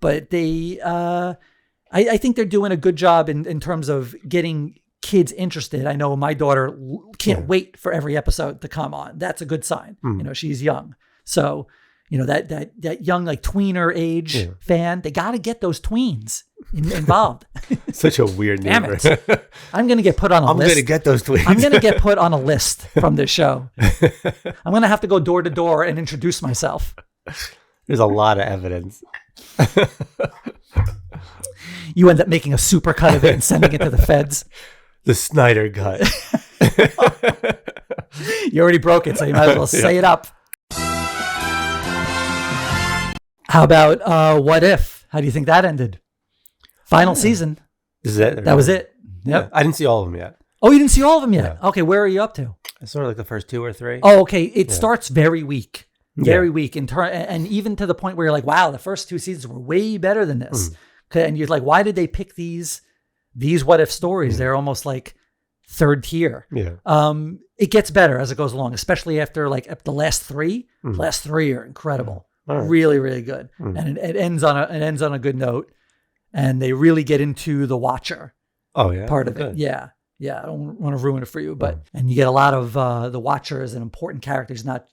Speaker 2: But they, I think they're doing a good job in terms of getting kids interested. I know my daughter can't wait for every episode to come on. That's a good sign. You know, she's young. So, you know, that young, like tweener age fan, they got to get those tweens involved.
Speaker 1: Such a weird name.
Speaker 2: Damn it. I'm going to get put on a list.
Speaker 1: I'm going to get those tweens.
Speaker 2: I'm going to get put on a list from this show. I'm going to have to go door to door and introduce myself.
Speaker 1: There's a lot of evidence.
Speaker 2: You end up making a super cut of it and sending it to the feds.
Speaker 1: The Snyder cut.
Speaker 2: You already broke it, so you might as well say it up. How about What If? How do you think that ended? Final season.
Speaker 1: Is it?
Speaker 2: That was it. Yep.
Speaker 1: Yeah, I didn't see all of them yet.
Speaker 2: Oh, you didn't see all of them yet?
Speaker 1: Yeah.
Speaker 2: Okay, where are you up to?
Speaker 1: I saw like the first 2 or 3.
Speaker 2: Oh, okay. It starts very weak. Very weak. And even to the point where you're like, wow, the first 2 seasons were way better than this. And you're like, why did they pick these What If stories? They're almost like third tier.
Speaker 1: Yeah.
Speaker 2: It gets better as it goes along, especially after like the last 3. Last 3 are incredible. Right. Really, really good. And it ends on a good note. And they really get into the Watcher.
Speaker 1: Oh yeah.
Speaker 2: Part of it. Yeah. Yeah. I don't want to ruin it for you, but and you get a lot of the Watcher as an important character. He's not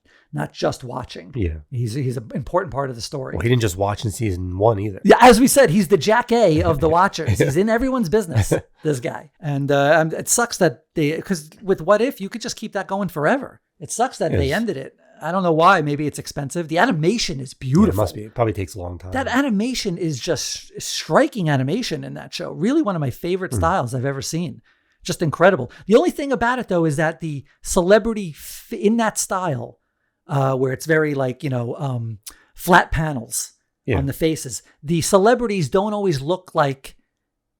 Speaker 2: just watching. Yeah. He's an important part of the story.
Speaker 1: Well, he didn't just watch in season 1 either.
Speaker 2: Yeah, as we said, he's the Jack A of the Watchers. He's in everyone's business, this guy. And it sucks that because with What If, you could just keep that going forever. It sucks that they ended it. I don't know why. Maybe it's expensive. The animation is beautiful.
Speaker 1: It must be. It probably takes a long time.
Speaker 2: That animation is just striking animation in that show. Really one of my favorite styles I've ever seen. Just incredible. The only thing about it, though, is that the celebrity in that style, where it's very like, flat panels on the faces, the celebrities don't always look like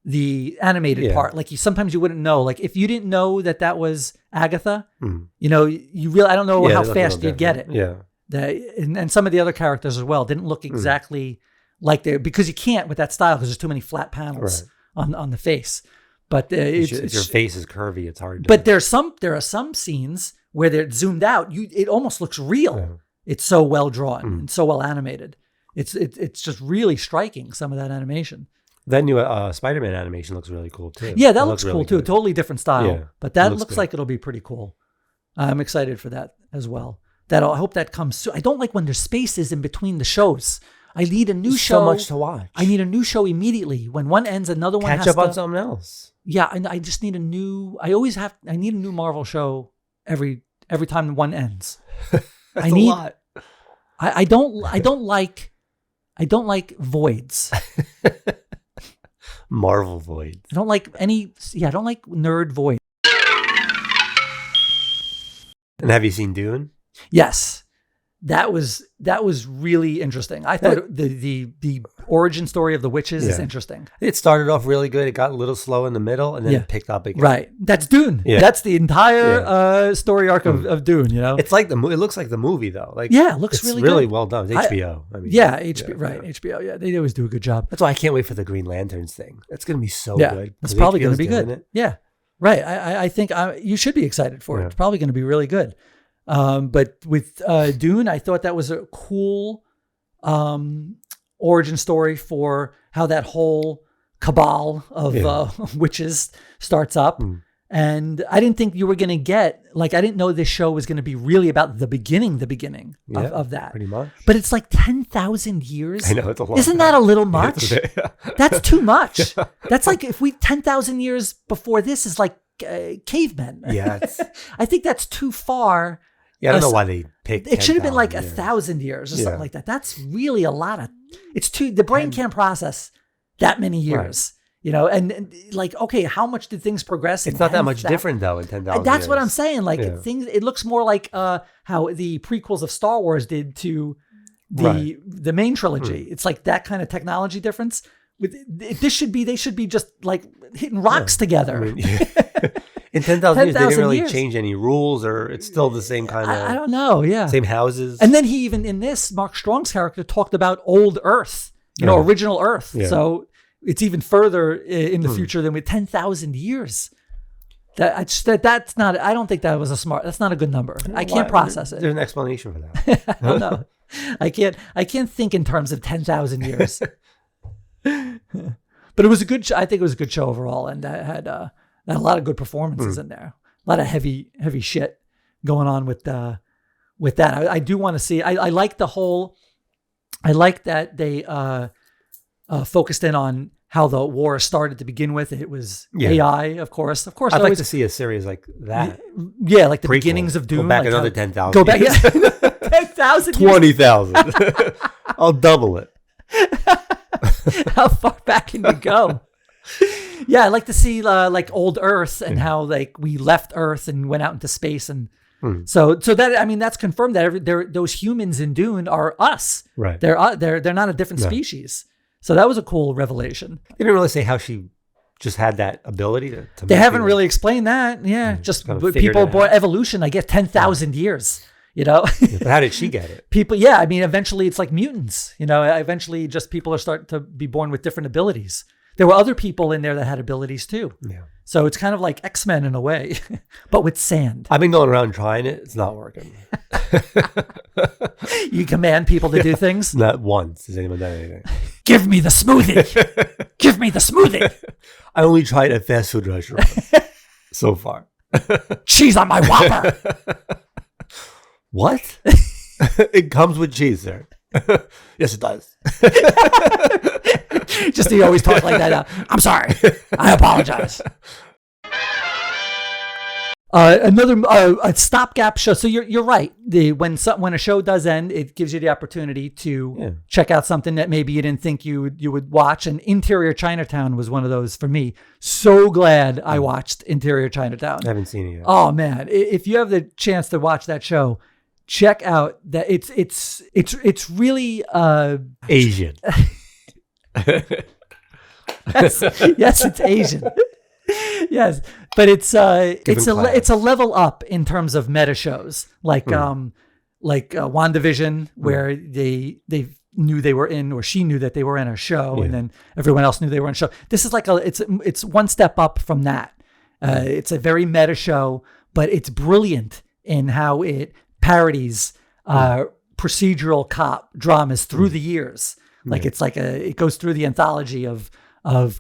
Speaker 2: the animated part. Like sometimes you wouldn't know. Like if you didn't know that was Agatha, I don't know how fast you'd get it.
Speaker 1: Yeah.
Speaker 2: And some of the other characters as well didn't look exactly like they, because you can't with that style because there's too many flat panels on the face. But
Speaker 1: if your face is curvy, it's hard.
Speaker 2: But there are some scenes where they're zoomed out. It almost looks real. Yeah. It's so well drawn and so well animated. It's just really striking, some of that animation.
Speaker 1: That new Spider-Man animation looks really cool too.
Speaker 2: Yeah, that looks cool really too.
Speaker 1: Good.
Speaker 2: Totally different style.
Speaker 1: Yeah,
Speaker 2: but that looks like it'll be pretty cool. I'm excited for that as well. I hope that comes soon. I don't like when there's spaces in between the shows. I need a new show.
Speaker 1: So much to watch.
Speaker 2: I need a new show immediately. When one ends, another one has to...
Speaker 1: Catch up on something else.
Speaker 2: Yeah, I just need a new... I need a new Marvel show every time one ends.
Speaker 1: That's a lot.
Speaker 2: I don't like voids.
Speaker 1: Marvel voids.
Speaker 2: I don't like I don't like nerd voids.
Speaker 1: And have you seen Dune?
Speaker 2: Yes. that was really interesting. I thought the origin story of the witches is interesting.
Speaker 1: It started off really good. It got a little slow in the middle, and then it picked up again.
Speaker 2: Right. That's Dune.
Speaker 1: Yeah.
Speaker 2: That's the entire story arc of Dune. You know,
Speaker 1: it's like it looks like the movie though. Like
Speaker 2: it looks
Speaker 1: it's
Speaker 2: really
Speaker 1: really
Speaker 2: good.
Speaker 1: well done. It's HBO.
Speaker 2: HBO. Right. HBO. Yeah, they always do a good job.
Speaker 1: That's why I can't wait for the Green Lanterns thing. That's gonna be so good.
Speaker 2: It's probably going to be
Speaker 1: HBO's
Speaker 2: good.
Speaker 1: doing it.
Speaker 2: Yeah. Right. I think you should be excited for it. It's probably going to be really good. But with Dune, I thought that was a cool origin story for how that whole cabal of witches starts up. And I didn't think you were going to get, I didn't know this show was going to be really about the beginning of that.
Speaker 1: Pretty much.
Speaker 2: But it's like 10,000 years.
Speaker 1: I know, it's a lot.
Speaker 2: Isn't that a little much? That's too much. That's like 10,000 years before this is like cavemen.
Speaker 1: Yeah.
Speaker 2: I think that's too far.
Speaker 1: Yeah, I don't know why they picked
Speaker 2: it. Should have been like
Speaker 1: 10,000
Speaker 2: 1,000 years or something like that. That's really a lot of. The brain can't process that many years. Right. You know, and okay, how much did things progress?
Speaker 1: It's not that much different though in 10,000.
Speaker 2: That's what I'm saying. Things. It looks more like how the prequels of Star Wars did to the main trilogy. It's like that kind of technology difference. They should be just like hitting rocks together.
Speaker 1: I mean, in 10,000 years, they didn't really
Speaker 2: years.
Speaker 1: change any rules, or it's still the same kind of.
Speaker 2: I don't know. Yeah,
Speaker 1: same houses.
Speaker 2: And then he even in this, Mark Strong's character talked about old Earth, original Earth. Yeah. So it's even further in the future than with 10,000 years. That's not. I don't think that was that's not a good number. I can't process it.
Speaker 1: There's an explanation for that.
Speaker 2: I don't know. I can't think in terms of 10,000 years. But it was a good. I think it was a good show overall, and that had a lot of good performances in there. A lot of heavy shit going on with that. I do want to see. I like the whole. I like that they focused in on how the war started to begin with. It was AI, of course.
Speaker 1: I'd like to see a series like that.
Speaker 2: Yeah, like the
Speaker 1: Prequel.
Speaker 2: Beginnings of Dune.
Speaker 1: Go back
Speaker 2: like
Speaker 1: another 10,000.
Speaker 2: Go back 10,000.
Speaker 1: 20,000. I'll double it.
Speaker 2: How far back can you go? Yeah, I'd like to see old Earth and how we left Earth and went out into space, and so that that's confirmed that those humans in Dune are us.
Speaker 1: Right.
Speaker 2: They're not a different species. So that was a cool revelation.
Speaker 1: They didn't really say how she just had that ability to
Speaker 2: They haven't really explained that. Yeah, just people born evolution. I guess 10,000 years. You know,
Speaker 1: but how did she get it?
Speaker 2: People, yeah. I mean, eventually it's like mutants. You know, eventually just people are starting to be born with different abilities. There were other people in there that had abilities too. Yeah. So it's kind of like X-Men in a way, but with sand.
Speaker 1: I've been going around trying it. It's not working.
Speaker 2: You command people to do things?
Speaker 1: Not once has anyone done anything.
Speaker 2: Give me the smoothie. Give me the smoothie.
Speaker 1: I only tried at fast food restaurants so far.
Speaker 2: Cheese on my Whopper.
Speaker 1: What? It comes with cheese, sir. Yes, it does.
Speaker 2: Just you always talk like that. I'm sorry. I apologize. Another a stopgap show. So you're right. When a show does end, it gives you the opportunity to check out something that maybe you didn't think you would watch. And Interior Chinatown was one of those for me. So glad I watched Interior Chinatown.
Speaker 1: I haven't seen it yet.
Speaker 2: Oh man, if you have the chance to watch that show, check out that it's really
Speaker 1: Asian.
Speaker 2: yes, it's Asian. Yes, but it's a level up in terms of meta shows like WandaVision, where they knew they were in, or she knew that they were in a show, and then everyone else knew they were in a show. This is like it's one step up from that. It's a very meta show, but it's brilliant in how it parodies procedural cop dramas through the years. Like it's like it goes through the anthology of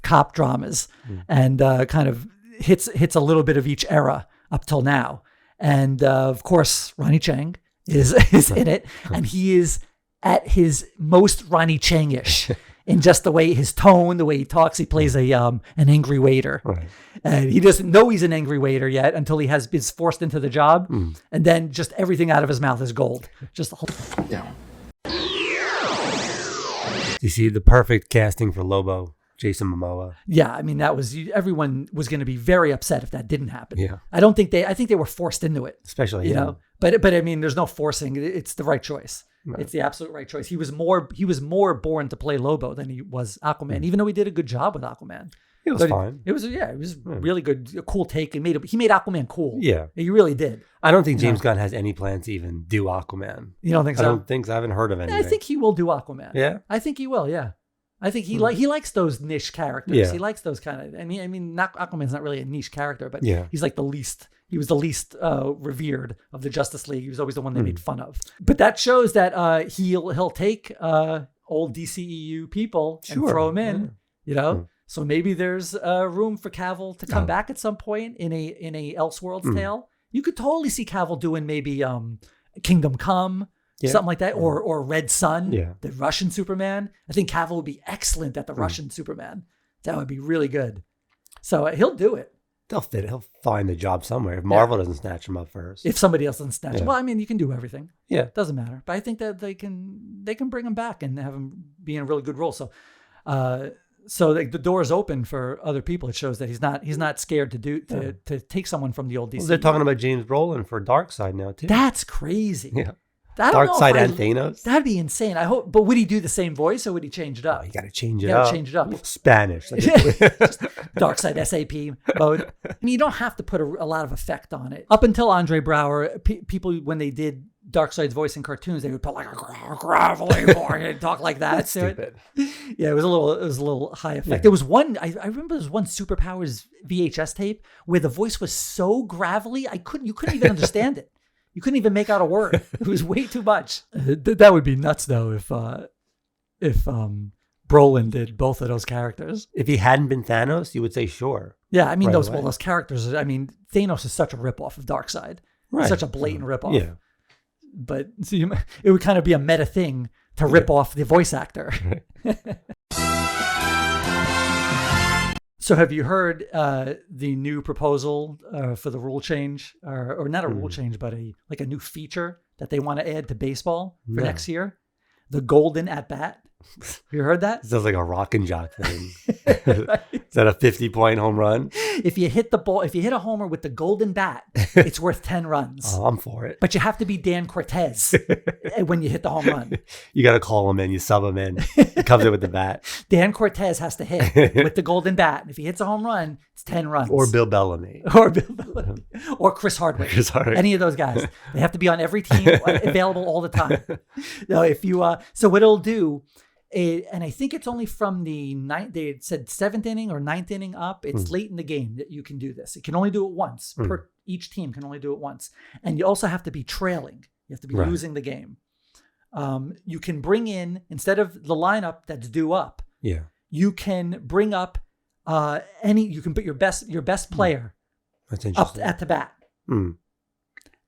Speaker 2: cop dramas and kind of hits a little bit of each era up till now. And of course, Ronny Chieng is in it, and he is at his most Ronny Chieng-ish in just the way his tone, the way he talks. He plays an angry waiter, and he doesn't know he's an angry waiter yet until he is forced into the job, and then just everything out of his mouth is gold. Just the whole.
Speaker 1: Yeah. You see the perfect casting for Lobo, Jason Momoa.
Speaker 2: Yeah, I mean everyone was going to be very upset if that didn't happen.
Speaker 1: Yeah,
Speaker 2: I think they were forced into it,
Speaker 1: especially
Speaker 2: you know. But I mean, there's no forcing. It's the right choice.
Speaker 1: Right.
Speaker 2: It's the absolute right choice. He was more born to play Lobo than he was Aquaman, even though he did a good job with Aquaman.
Speaker 1: It was fine.
Speaker 2: It was really good, a cool take. He made Aquaman cool.
Speaker 1: Yeah.
Speaker 2: He really did.
Speaker 1: I don't think James Gunn has any plans to even do Aquaman.
Speaker 2: You don't think so?
Speaker 1: I don't think so. I haven't heard of anything.
Speaker 2: I think he will do Aquaman.
Speaker 1: Yeah?
Speaker 2: I think he will, yeah. I think he likes those niche characters.
Speaker 1: Yeah.
Speaker 2: He likes those kind of. I mean, Aquaman's not really a niche character, but
Speaker 1: Yeah.
Speaker 2: he's like the least. He was the least revered of the Justice League. He was always the one they made fun of. But that shows that he'll take old DCEU people and throw them in. You know, so maybe there's room for Cavill to come back at some point in a Elseworlds tale. You could totally see Cavill doing maybe Kingdom Come.
Speaker 1: Yeah.
Speaker 2: Something like that, or Red Sun,
Speaker 1: Yeah.
Speaker 2: the Russian Superman. I think Cavill would be excellent at the Russian Superman. That would be really good. So he'll do it.
Speaker 1: They'll fit. He'll find a job somewhere if Marvel doesn't snatch him up first.
Speaker 2: If somebody else doesn't snatch him. Well, I mean, you can do everything.
Speaker 1: Yeah.
Speaker 2: It doesn't matter. But I think that they can bring him back and have him be in a really good role. So the door is open for other people. It shows that he's not scared to take someone from the old DC.
Speaker 1: Well, they're talking about James Brolin for Darkseid now too.
Speaker 2: That's crazy.
Speaker 1: Yeah.
Speaker 2: Darkseid
Speaker 1: and Thanos.
Speaker 2: That'd be insane. I hope. But would he do the same voice or would he change it up?
Speaker 1: You got to change it
Speaker 2: You gotta
Speaker 1: up.
Speaker 2: change it up.
Speaker 1: Spanish.
Speaker 2: Just Darkseid SAP mode. I mean, you don't have to put a lot of effect on it. Up until Andre Braugher, people, when they did Darkseid's voice in cartoons, they would put like a gravelly voice and talk like that.
Speaker 1: That's stupid.
Speaker 2: Yeah, it was a little high effect. There was one, I remember there was one Superpowers VHS tape where the voice was so gravelly, you couldn't even understand it. You couldn't even make out a word. It was way too much. That would be nuts, though, if Brolin did both of those characters.
Speaker 1: If he hadn't been Thanos, you would say sure.
Speaker 2: Yeah, I mean,
Speaker 1: Right
Speaker 2: those
Speaker 1: away.
Speaker 2: characters. I mean, Thanos is such a ripoff of Darkseid.
Speaker 1: Right.
Speaker 2: Such a blatant ripoff.
Speaker 1: Yeah.
Speaker 2: But so it would kind of be a meta thing to rip off the voice actor. So have you heard the new proposal for the rule change, or not a rule change, but a new feature that they want to add to baseball for next year? The golden at bat. You heard that?
Speaker 1: It sounds like a rock and jock thing. Is that a 50-point home run?
Speaker 2: If you hit a homer with the golden bat, it's worth 10 runs.
Speaker 1: Oh, I'm for it.
Speaker 2: But you have to be Dan Cortez when you hit the home run.
Speaker 1: You got to call him in. You sub him in. He comes in with the bat.
Speaker 2: Dan Cortez has to hit with the golden bat. And if he hits a home run, it's 10 runs.
Speaker 1: Or Bill Bellamy.
Speaker 2: Or Chris Hardwick.
Speaker 1: Chris Hardwick.
Speaker 2: Any of those guys. They have to be on every team, available all the time. No, if you so what it'll do, and I think it's only from the they said 7th inning or 9th inning up. It's late in the game that you can do this. It can only do it once. Each team can only do it once. And you also have to be trailing. You have to be losing the game. You can bring in, instead of the lineup that's due up, you can bring up you can put your best player
Speaker 1: That's
Speaker 2: up
Speaker 1: interesting.
Speaker 2: at the bat.
Speaker 1: Mm.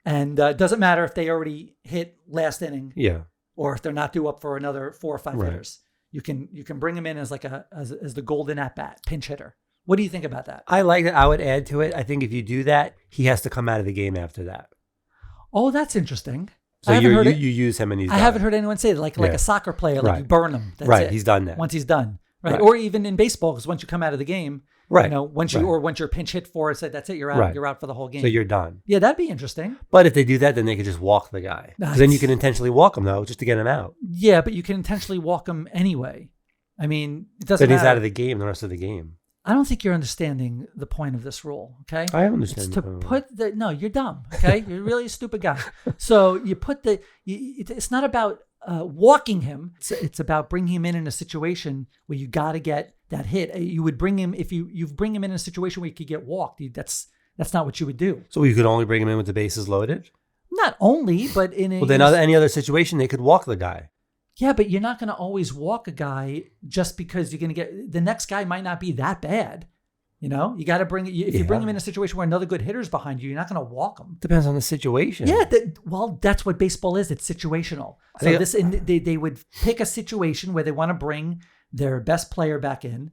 Speaker 2: And it doesn't matter if they already hit last inning.
Speaker 1: Yeah.
Speaker 2: Or if they're not due up for another 4 or 5
Speaker 1: Right.
Speaker 2: hitters, you can bring them in as as the golden at bat pinch hitter. What do you think about that?
Speaker 1: I like that. I would add to it. I think if you do that, he has to come out of the game after that.
Speaker 2: Oh, that's interesting.
Speaker 1: So
Speaker 2: I haven't heard
Speaker 1: you
Speaker 2: it.
Speaker 1: use him and he's
Speaker 2: I
Speaker 1: done.
Speaker 2: haven't heard anyone say that. Like
Speaker 1: Yeah.
Speaker 2: a soccer player, like
Speaker 1: Right.
Speaker 2: you burn him. That's
Speaker 1: Right,
Speaker 2: it.
Speaker 1: he's done that.
Speaker 2: Once he's done. Right.
Speaker 1: Right.
Speaker 2: Or even in baseball, because once you come out of the game,
Speaker 1: Right.
Speaker 2: once you're pinch hit for it, so that's it. You're out.
Speaker 1: Right.
Speaker 2: You're out for the whole game.
Speaker 1: So you're done.
Speaker 2: Yeah, that'd be interesting.
Speaker 1: But if they do that, then they could just walk the guy. 'Cause then you can intentionally walk him, though, just to get him out.
Speaker 2: Yeah, but you can intentionally walk him anyway. I mean, it doesn't
Speaker 1: Then he's
Speaker 2: matter.
Speaker 1: out of the game the rest of the game.
Speaker 2: I don't think you're understanding the point of this rule, okay?
Speaker 1: I understand
Speaker 2: It's
Speaker 1: the
Speaker 2: to
Speaker 1: point.
Speaker 2: put no, you're dumb, okay? You're really a stupid guy. So you put it's not about walking him. It's about bringing him in a situation where you got to get that hit. You would bring him, if you bring him in a situation where he could get walked. That's not what you would do.
Speaker 1: So you could only bring him in with the bases loaded?
Speaker 2: Not only, but in a...
Speaker 1: Well, then any other situation, they could walk the guy.
Speaker 2: Yeah, but you're not going to always walk a guy just because you're going to get... The next guy might not be that bad. You know? You got to bring... If you bring him in a situation where another good hitter's behind you, you're not going to walk him.
Speaker 1: Depends on the situation.
Speaker 2: Yeah, that's what baseball is. It's situational. So they would pick a situation where they want to bring their best player back in.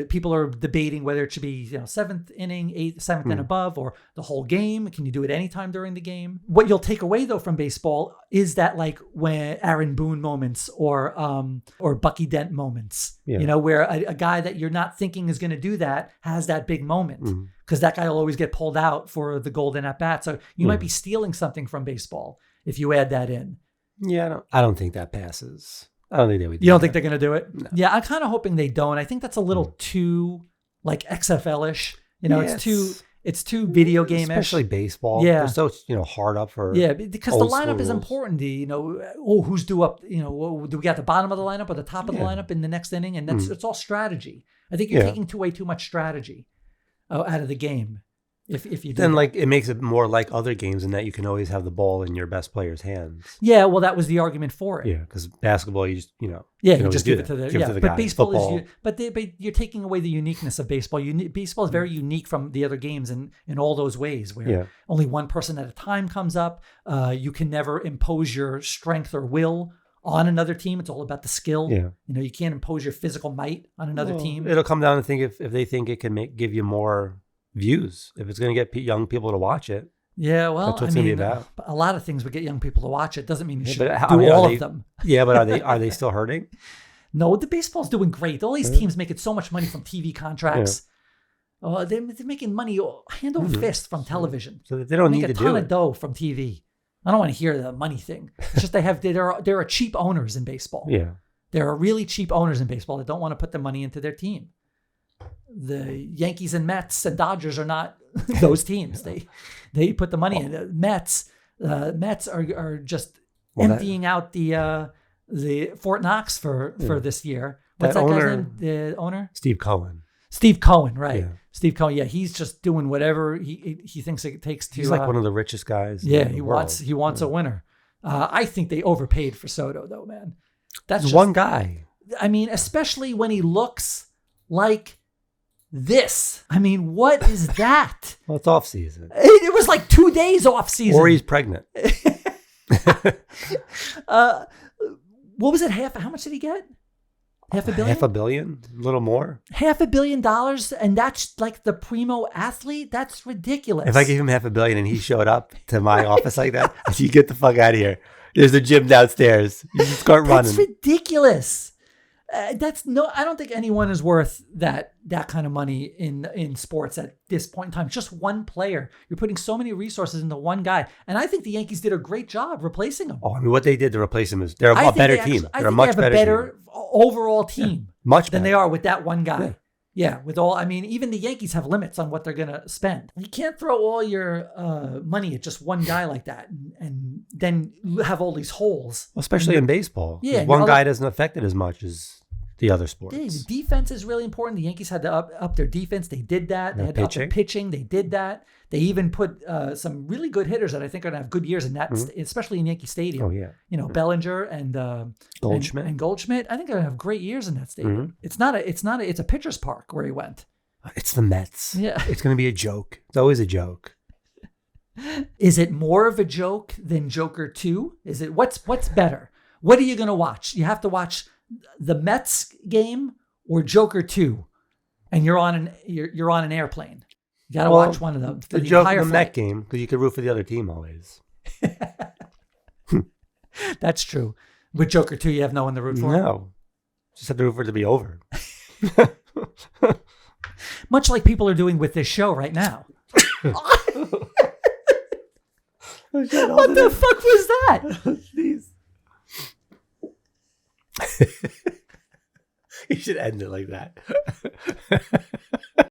Speaker 2: People are debating whether it should be 7th inning, 7th and above, or the whole game. Can you do it anytime during the game? What you'll take away though from baseball is that like when Aaron Boone moments or Bucky Dent moments, where a guy that you're not thinking is going to do that has that big moment because that guy will always get pulled out for the golden at bat. So you might be stealing something from baseball if you add that in. Yeah,
Speaker 1: I don't think that passes. I don't think they would.
Speaker 2: You don't think they're going to do it?
Speaker 1: No.
Speaker 2: Yeah, I'm kind of hoping they don't. I think that's a little too like XFL-ish. It's too video game-ish.
Speaker 1: Especially baseball.
Speaker 2: Yeah.
Speaker 1: They're so hard up for
Speaker 2: because the lineup is important. Who's due up? Do we got the bottom of the lineup or the top of the lineup in the next inning? And it's all strategy. I think you're taking away too much strategy out of the game. If you do
Speaker 1: then
Speaker 2: that.
Speaker 1: like it makes it more like other games in that you can always have the ball in your best player's hands.
Speaker 2: Yeah, well, that was the argument for it.
Speaker 1: Yeah, because basketball, you just you
Speaker 2: just give it to the
Speaker 1: guy.
Speaker 2: Baseball is but you're taking away the uniqueness of baseball. Baseball is very unique from the other games in all those ways where only one person at a time comes up. You can never impose your strength or will on another team. It's all about the skill.
Speaker 1: Yeah.
Speaker 2: You can't impose your physical might on another team.
Speaker 1: It'll come down to think if they think it can give you more views, if it's going to get young people to watch it.
Speaker 2: Yeah, well,
Speaker 1: that's what it's going to be about.
Speaker 2: A lot of things would get young people to watch it. Doesn't mean you should do
Speaker 1: all
Speaker 2: of them.
Speaker 1: Yeah, but are they still hurting?
Speaker 2: No, the baseball's doing great. All these teams making so much money from TV contracts. Yeah. They're making money hand over fist from television.
Speaker 1: So they don't need to do it.
Speaker 2: Make a ton of dough from TV. I don't want to hear the money thing. It's just there are cheap owners in baseball.
Speaker 1: Yeah,
Speaker 2: there are really cheap owners in baseball that don't want to put the money into their team. The Yankees and Mets and Dodgers are not those teams. They put the money in. The Mets are just emptying out the Fort Knox for this year. What's that guy's name? The owner?
Speaker 1: Steve Cohen.
Speaker 2: Steve Cohen, right?
Speaker 1: Yeah.
Speaker 2: Steve Cohen. Yeah, he's just doing whatever he thinks it takes to.
Speaker 1: He's like one of the richest guys.
Speaker 2: Yeah,
Speaker 1: in the
Speaker 2: he
Speaker 1: world.
Speaker 2: wants a winner. I think they overpaid for Soto, though, man. That's just
Speaker 1: one guy.
Speaker 2: I mean, especially when he looks like this. I mean, what is that?
Speaker 1: Well, it's off season.
Speaker 2: It was like 2 days off season.
Speaker 1: Or he's pregnant.
Speaker 2: What was it? How much did he get? $500 million?
Speaker 1: $500 million? A little more.
Speaker 2: $500 million, and that's like the primo athlete? That's ridiculous.
Speaker 1: If I gave him $500 million and he showed up to my office like that, I said, you get the fuck out of here. There's a gym downstairs. You just start running.
Speaker 2: That's ridiculous. I don't think anyone is worth that kind of money in sports at this point in time. Just one player. You're putting so many resources into one guy. And I think the Yankees did a great job replacing him.
Speaker 1: Oh, I mean, what they did to replace him is they're a better team. They're a much better team.
Speaker 2: Overall team.
Speaker 1: Much better
Speaker 2: than they are with that one guy. Yeah, even the Yankees have limits on what they're going to spend. You can't throw all your money at just one guy like that and then have all these holes.
Speaker 1: Especially in baseball.
Speaker 2: Yeah.
Speaker 1: One guy doesn't affect it as much as the other sports.
Speaker 2: Yeah, the defense is really important. The Yankees had to up their defense. They did that. They had to up their pitching. They did that. They even put some really good hitters that I think are going to have good years in that, especially in Yankee Stadium.
Speaker 1: Oh, yeah.
Speaker 2: Bellinger and
Speaker 1: Goldschmidt.
Speaker 2: And Goldschmidt. I think they're going to have great years in that stadium. It's a pitcher's park where he went.
Speaker 1: It's the Mets.
Speaker 2: Yeah.
Speaker 1: It's going to be a joke. It's always a joke.
Speaker 2: Is it more of a joke than Joker 2? Is it what's better? What are you going to watch? You have to watch the Mets game or Joker 2, and you're on an airplane. You got to watch one of them.
Speaker 1: The Met game, because you could root for the other team always.
Speaker 2: That's true. With Joker 2, you have no one to root for?
Speaker 1: No. Just have to root for it to be over.
Speaker 2: Much like people are doing with this show right now. What the fuck was that?
Speaker 1: Jeez. You should end it like that.